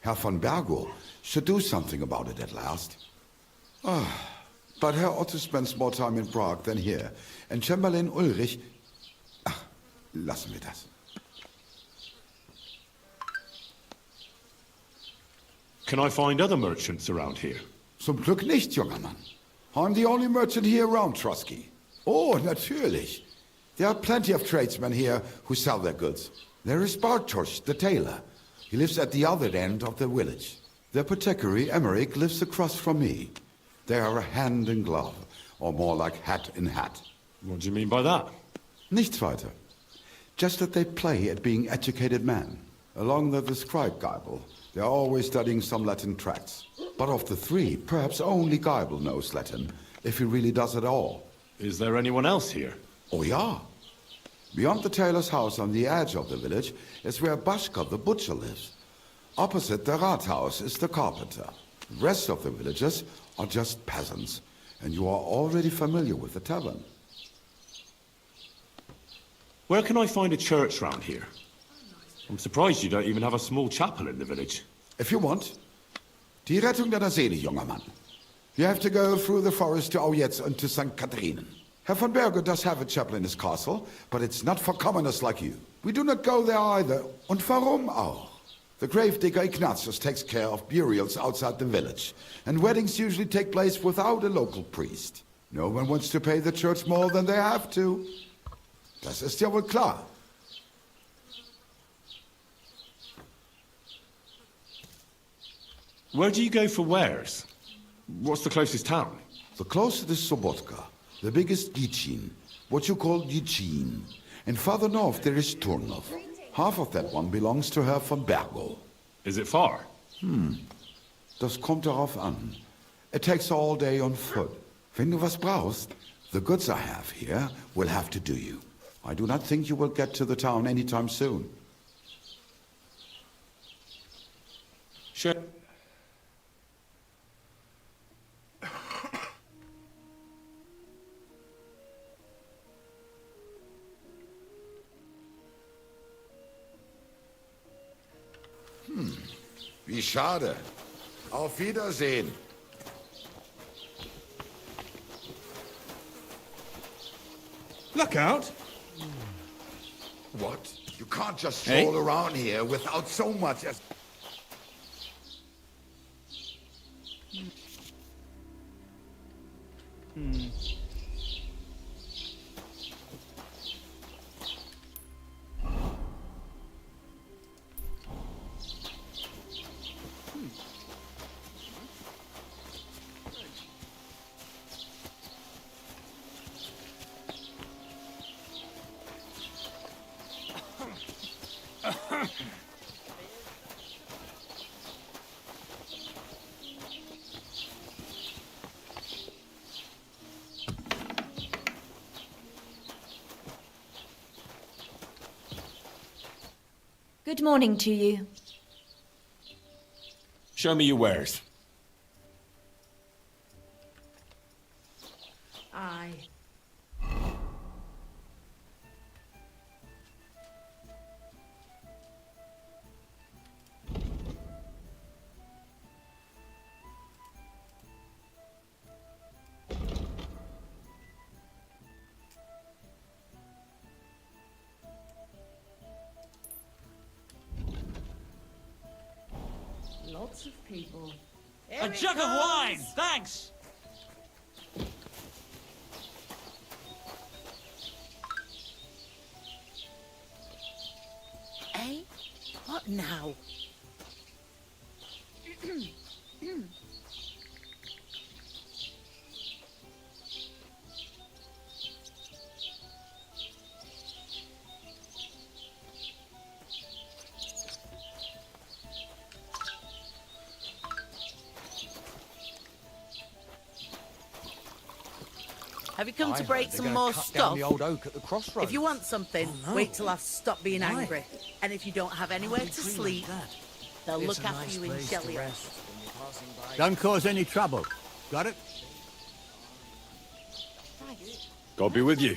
Herr von Bergo should do something about it at last. But Herr Otto spends more time in Prague than here. And Chamberlain Ulrich... Ach, lassen wir das. Can I find other merchants around here? Zum Glück nicht, junger Mann. I'm the only merchant here around, Trusky. Oh, natürlich. There are plenty of tradesmen here who sell their goods. There is Bartosz, the tailor. He lives at the other end of the village. The apothecary, Emmerich, lives across from me. They are hand in glove, or more like hat in hat. What do you mean by that? Nichts weiter. Just that they play at being educated men. Along the described Geibel, they are always studying some Latin tracts. But of the three, perhaps only Geibel knows Latin, if he really does at all. Is there anyone else here? Oh, yeah. Beyond the tailor's house on the edge of the village is where Bashka the butcher lives. Opposite the Rathaus is the carpenter. The rest of the villagers are just peasants, and you are already familiar with the tavern. Where can I find a church round here? I'm surprised you don't even have a small chapel in the village. If you want. Die Rettung deiner Seele, junger Mann. You have to go through the forest to Aujetz and to St. Catherine. Herr von Berger does have a chapel in his castle, but it's not for commoners like you. We do not go there either. Und warum auch? The gravedigger Ignatius takes care of burials outside the village, and weddings usually take place without a local priest. No one wants to pay the church more than they have to. Das ist ja wohl klar. Where do you go for wares? What's the closest town? The closest is Sobotka, the biggest Gichin, what you call Gichin. And farther north there is Turnov. Half of that one belongs to Herr von Bergo. Is it far? Das kommt darauf an. It takes all day on foot. Wenn du was brauchst, the goods I have here will have to do you. I do not think you will get to the town anytime soon. Sure. Wie schade. Auf Wiedersehen. Look out! What? You can't just stroll around here without so much as... Good morning to you. Show me your wares. Aye. lots of people. A jug of wine, thanks! Eh? What now? Have you come to break some more stuff? The old oak at the crossroads. If you want something, no. wait till I've stopped being Why? angry. And if you don't have anywhere to sleep, they'll It's look a after nice you in place to Shelley. rest. Don't cause any trouble. Got it? God be with you.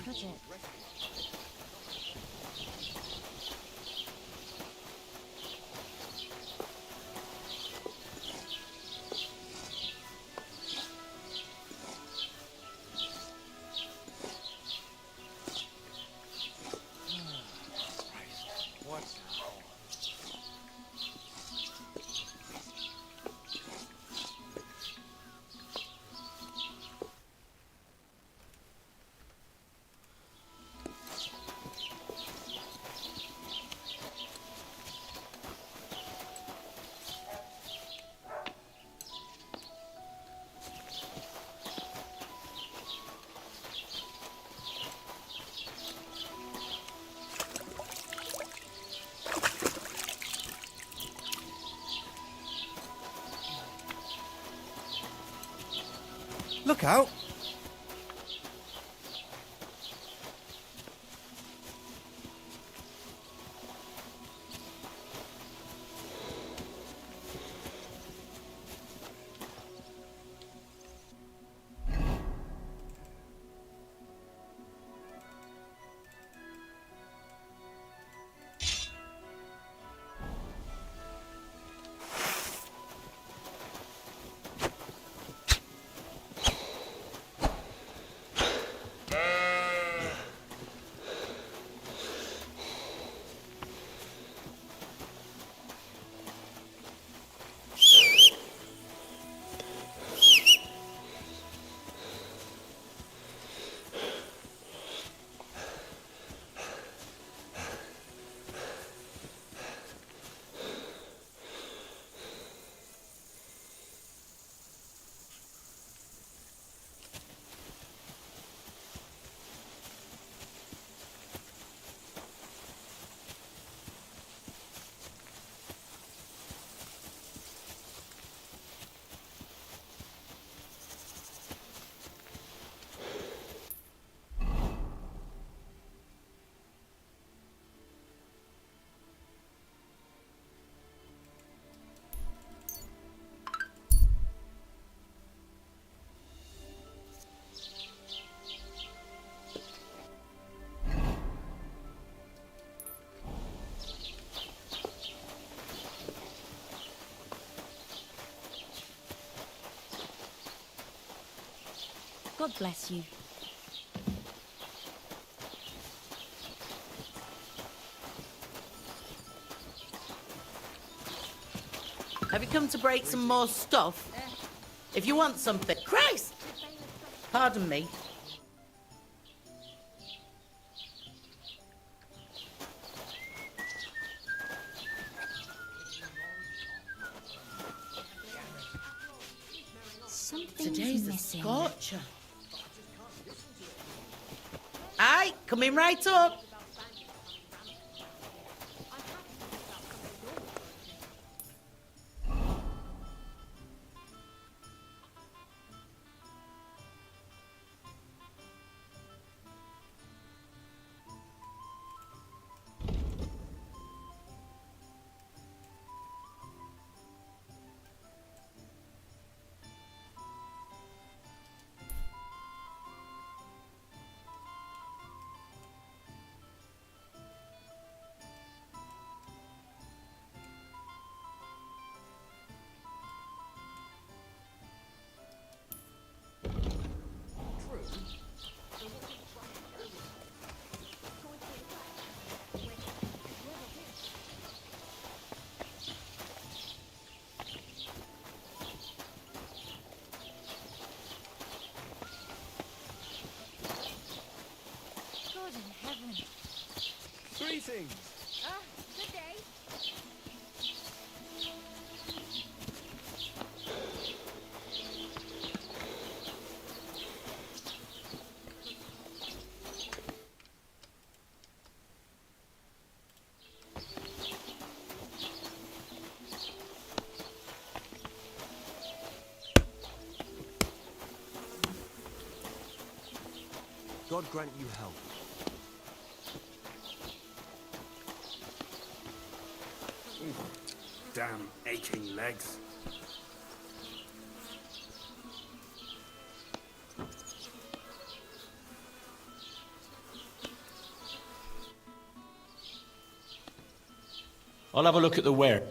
Look out! God bless you. Have you come to break some more stuff? If you want something... Christ! Pardon me. Something's Today's a missing. scorcher. Aye, coming right up. God grant you help. Damn aching legs. I'll have a look at the ware.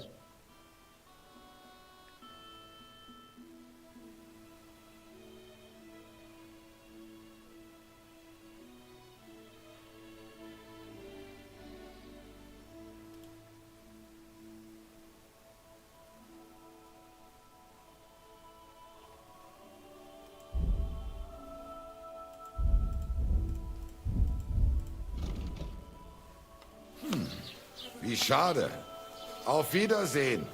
Wie schade. Auf Wiedersehen.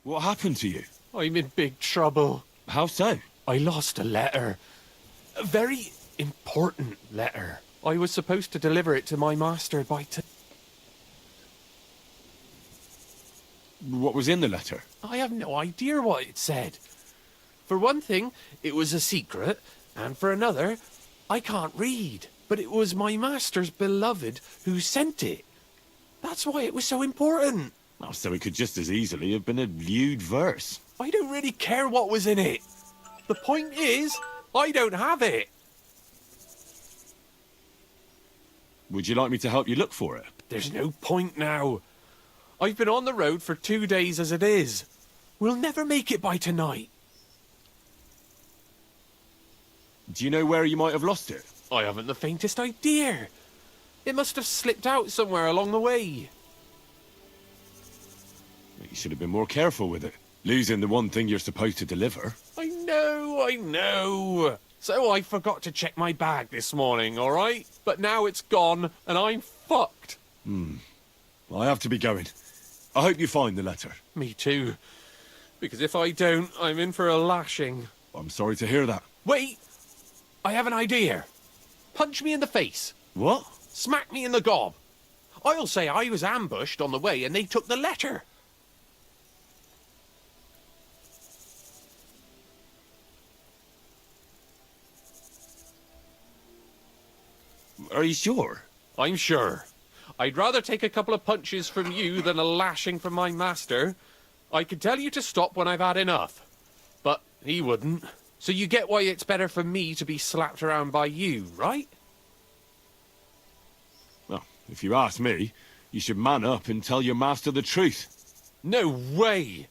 What happened to you? I'm in big trouble. How so? I lost a letter. A very important letter. I was supposed to deliver it to my master by What was in the letter? I have no idea what it said. For one thing, it was a secret, and for another, I can't read. But it was my master's beloved who sent it. That's why it was so important. Oh, so it could just as easily have been a lewd verse. I don't really care what was in it. The point is, I don't have it. Would you like me to help you look for it? There's no point now. I've been on the road for 2 days as it is. We'll never make it by tonight. Do you know where you might have lost it? I haven't the faintest idea. It must have slipped out somewhere along the way. You should have been more careful with it. Losing the one thing you're supposed to deliver. I know. So I forgot to check my bag this morning, all right? But now it's gone, and I'm fucked. I have to be going. I hope you find the letter. Me too. Because if I don't, I'm in for a lashing. I'm sorry to hear that. Wait! I have an idea. Punch me in the face. What? Smack me in the gob. I'll say I was ambushed on the way and they took the letter. Are you sure? I'm sure. I'd rather take a couple of punches from you than a lashing from my master. I could tell you to stop when I've had enough. But he wouldn't. So you get why it's better for me to be slapped around by you, right? Well, if you ask me, You should man up and tell your master the truth. No way!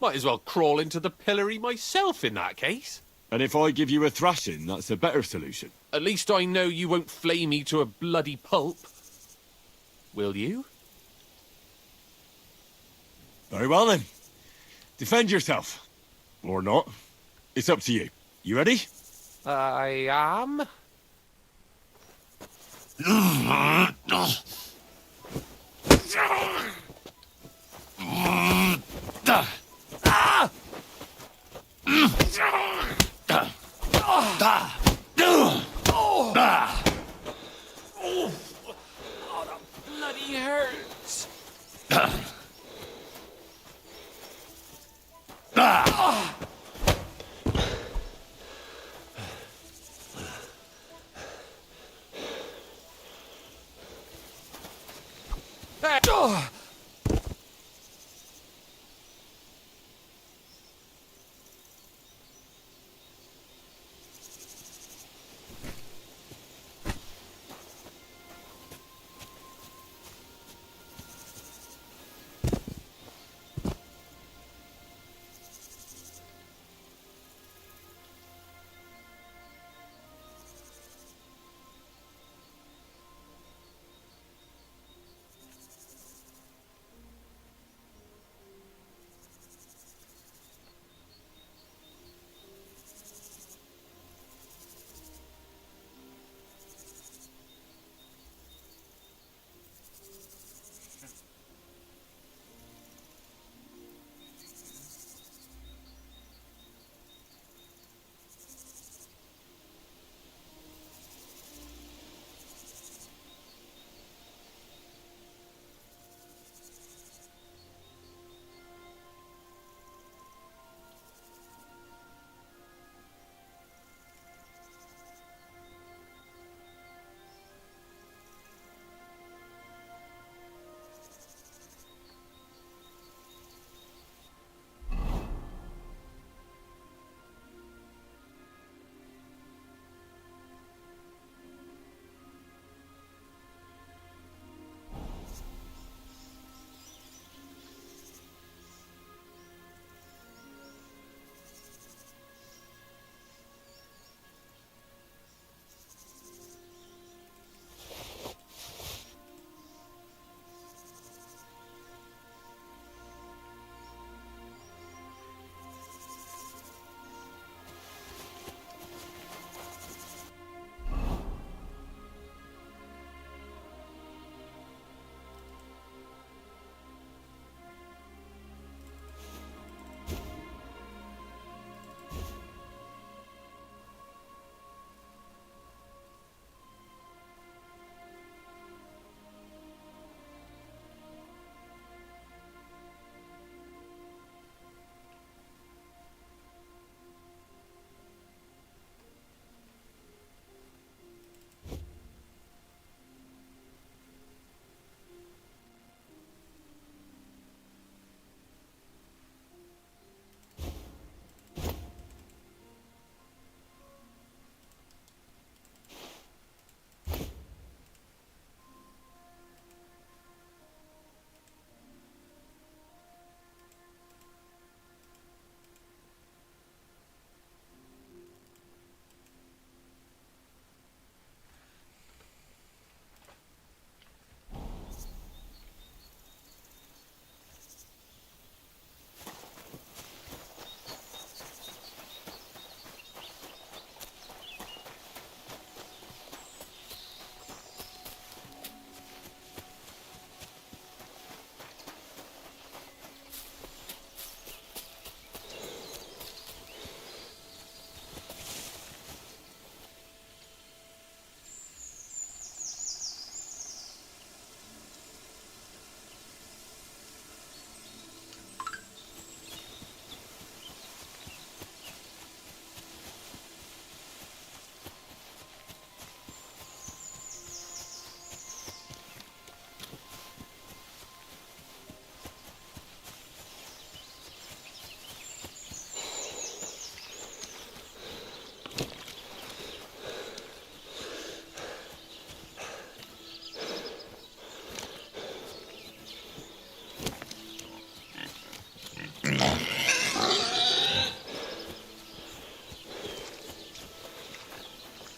Might as well crawl into the pillory myself in that case. And if I give you a thrashing, that's a better solution. At least I know you won't flay me to a bloody pulp. Will you? Very well then. Defend yourself. Or not. It's up to you. You ready? I am. Oh, that bloody hurts.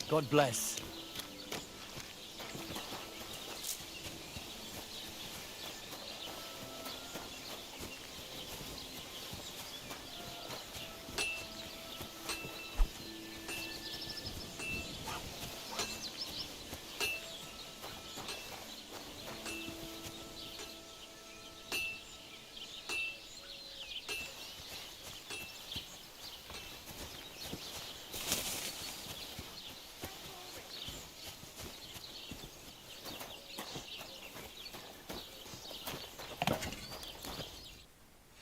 God bless.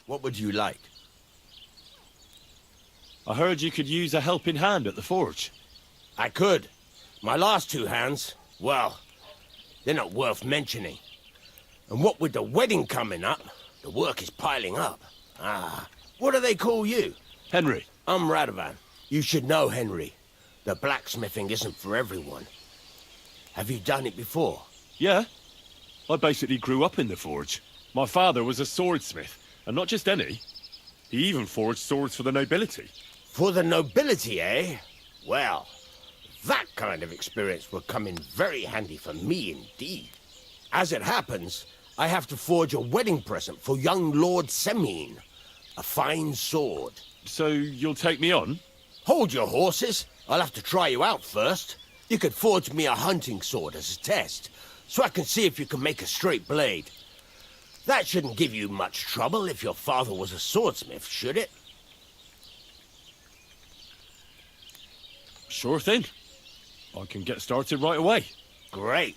What would you like? I heard you could use a helping hand at the forge. I could. My last 2 hands, well, they're not worth mentioning. And what with the wedding coming up, the work is piling up. Ah, what do they call you? Henry. I'm Radovan. You should know, Henry. The blacksmithing isn't for everyone. Have you done it before? Yeah. I basically grew up in the forge. My father was a swordsmith, and not just any. He even forged swords for the nobility. For the nobility, eh? Well, that kind of experience will come in very handy for me indeed. As it happens, I have to forge a wedding present for young Lord Semine. A fine sword. So you'll take me on? Hold your horses. I'll have to try you out first. You could forge me a hunting sword as a test, so I can see if you can make a straight blade. That shouldn't give you much trouble if your father was a swordsmith, should it? Sure thing. I can get started right away. Great.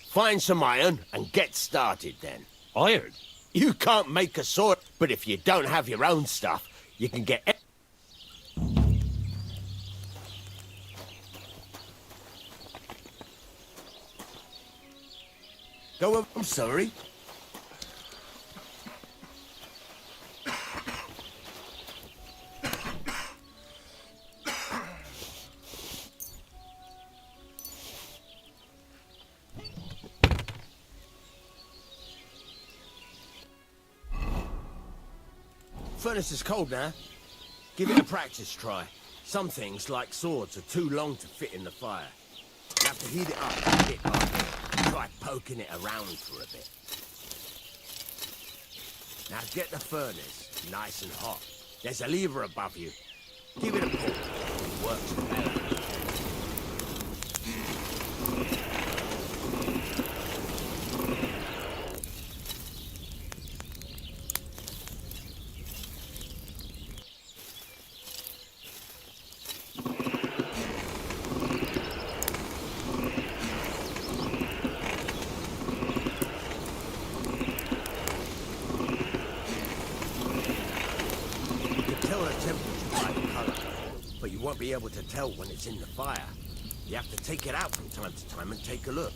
Find some iron and get started then. Iron? You can't make a sword, but if you don't have your own stuff, you can get... Go on, I'm sorry. Furnace is cold now. Give it a practice try. Some things, like swords, are too long to fit in the fire. You have to heat it up bit by bit. Try poking it around for a bit. Now get the furnace nice and hot. There's a lever above you. Give it a pull. It works well. Won't be able to tell when it's in the fire. You have to take it out from time to time and take a look.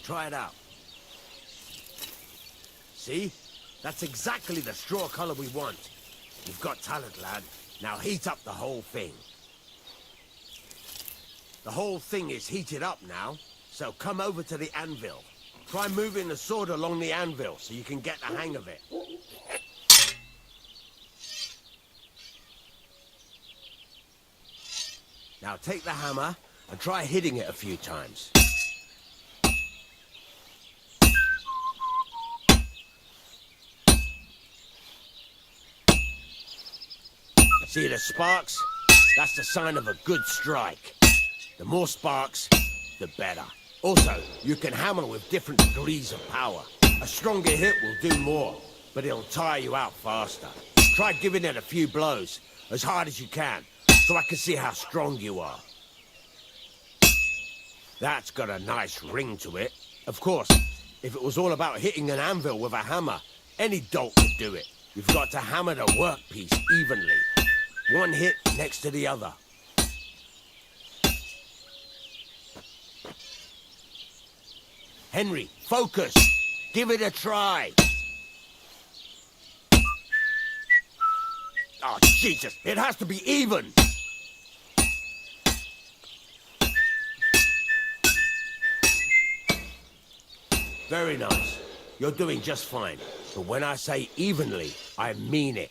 Try it out. See? That's exactly the straw color we want. You've got talent, lad. Now heat up the whole thing. The whole thing is heated up now, so come over to the anvil. Try moving the sword along the anvil so you can get the hang of it. Now take the hammer and try hitting it a few times. See the sparks? That's the sign of a good strike. The more sparks, the better. Also, you can hammer with different degrees of power. A stronger hit will do more, but it'll tire you out faster. Try giving it a few blows, as hard as you can, so I can see how strong you are. That's got a nice ring to it. Of course, if it was all about hitting an anvil with a hammer, any dolt could do it. You've got to hammer the workpiece evenly. One hit next to the other. Henry, focus! Give it a try! Oh, Jesus! It has to be even! Very nice. You're doing just fine. But when I say evenly, I mean it.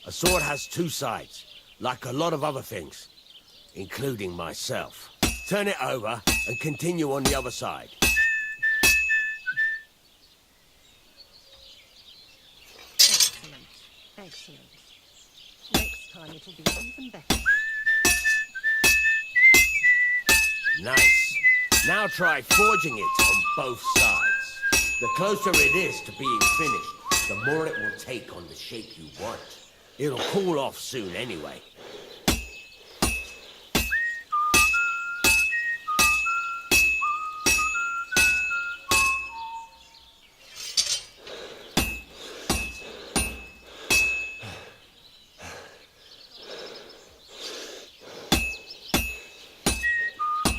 A sword has 2 sides, like a lot of other things, including myself. Turn it over and continue on the other side. Excellent. Excellent. Next time it'll be even better. Nice. Now try forging it on both sides. The closer it is to being finished, the more it will take on the shape you want. It'll cool off soon anyway.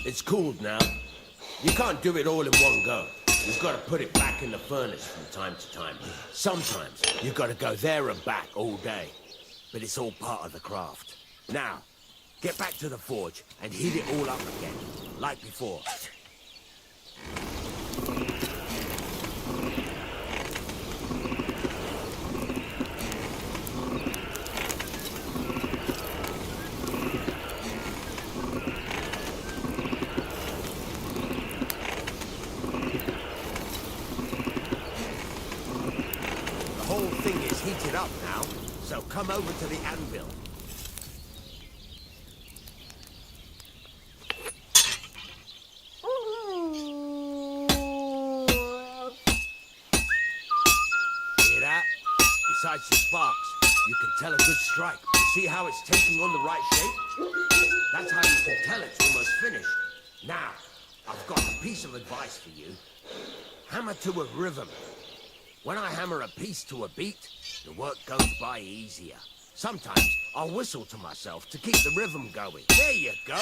It's cooled now. You can't do it all in one go. You've got to put it back in the furnace from time to time. Sometimes you've got to go there and back all day. But it's all part of the craft. Now, get back to the forge and heat it all up again, like before. The whole thing is heated up now, so come over to the anvil. Hear that? Besides the sparks, you can tell a good strike. You see how it's taking on the right shape? That's how you can tell it's almost finished. Now, I've got a piece of advice for you. Hammer to a rhythm. When I hammer a piece to a beat, the work goes by easier. Sometimes I'll whistle to myself to keep the rhythm going. There you go.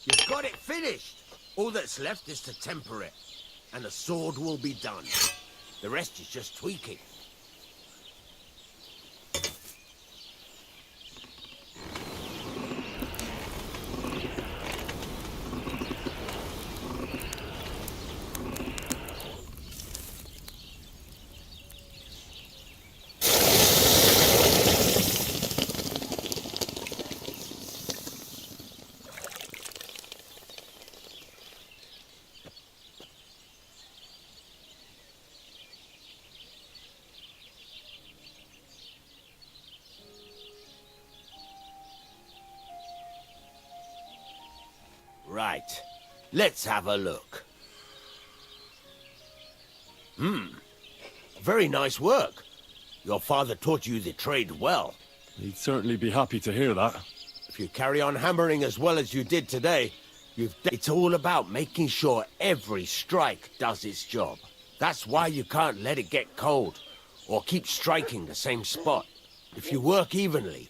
You've got it finished. All that's left is to temper it, and the sword will be done. The rest is just tweaking. Right. Let's have a look. Very nice work. Your father taught you the trade well. He'd certainly be happy to hear that. If you carry on hammering as well as you did today, it's all about making sure every strike does its job. That's why you can't let it get cold, or keep striking the same spot. If you work evenly,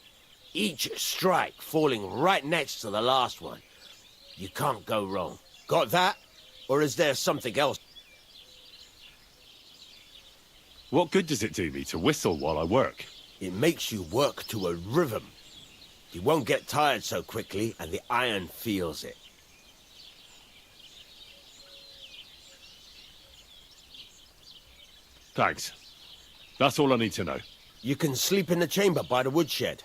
each strike falling right next to the last one, you can't go wrong. Got that? Or is there something else? What good does it do me to whistle while I work? It makes you work to a rhythm. You won't get tired so quickly, and the iron feels it. Thanks. That's all I need to know. You can sleep in the chamber by the woodshed.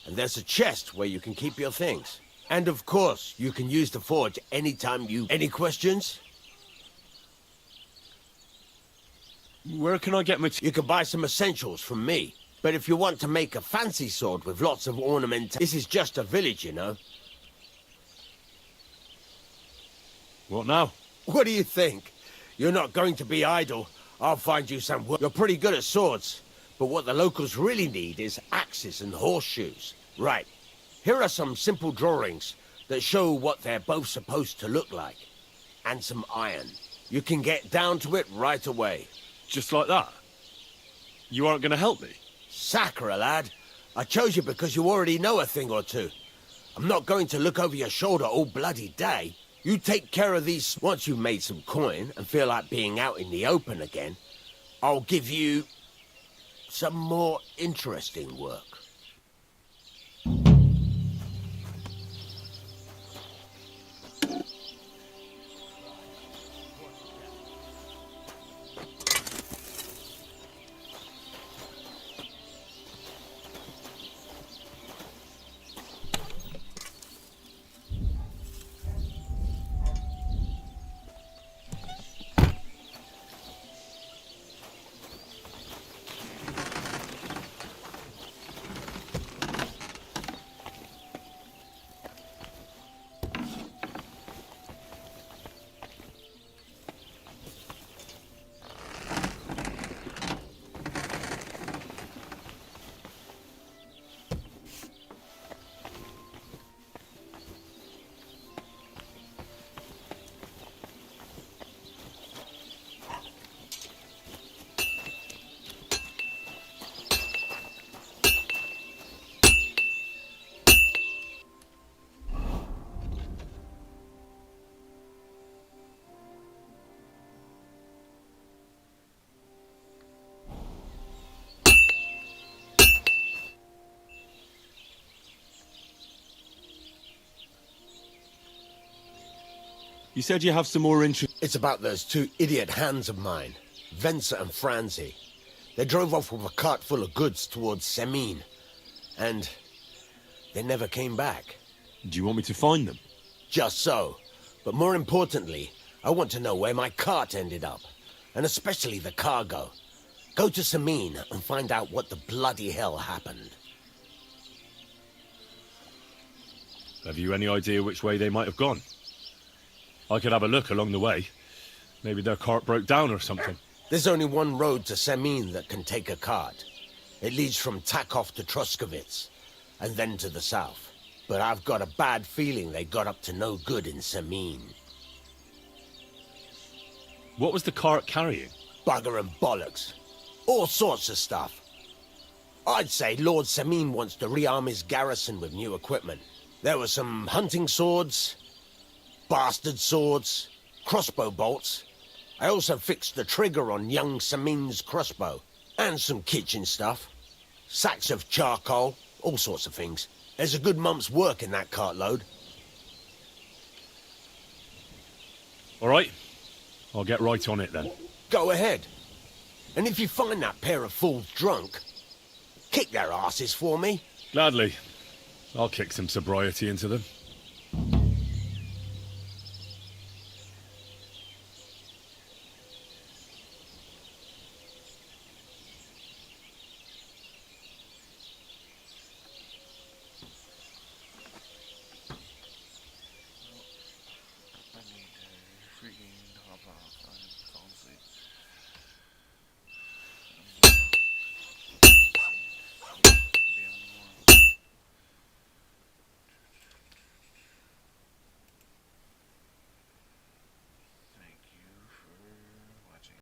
And there's a chest where you can keep your things. And of course, you can use the forge anytime you... Any questions? Where can I get You can buy some essentials from me. But if you want to make a fancy sword with lots of ornament... This is just a village, you know. What now? What do you think? You're not going to be idle. I'll find you some work. You're pretty good at swords. But what the locals really need is axes and horseshoes. Right. Here are some simple drawings that show what they're both supposed to look like. And some iron. You can get down to it right away. Just like that? You aren't going to help me? Sacre, lad. I chose you because you already know a thing or two. I'm not going to look over your shoulder all bloody day. You take care of these... Once you've made some coin and feel like being out in the open again, I'll give you some more interesting work. You said you have some more interest. It's about those two idiot hands of mine, Venser and Franzi. They drove off with a cart full of goods towards Semin, and they never came back. Do you want me to find them? Just so. But more importantly, I want to know where my cart ended up, and especially the cargo. Go to Semin and find out what the bloody hell happened. Have you any idea which way they might have gone? I could have a look along the way. Maybe their cart broke down or something. There's only one road to Semin that can take a cart. It leads from Takov to Troskovitz, and then to the south. But I've got a bad feeling they got up to no good in Semin. What was the cart carrying? Bugger and bollocks. All sorts of stuff. I'd say Lord Semin wants to rearm his garrison with new equipment. There were some hunting swords, bastard swords, crossbow bolts. I also fixed the trigger on young Semin's crossbow. And some kitchen stuff. Sacks of charcoal, all sorts of things. There's a good month's work in that cartload. All right. I'll get right on it then. Go ahead. And if you find that pair of fools drunk, kick their asses for me. Gladly. I'll kick some sobriety into them.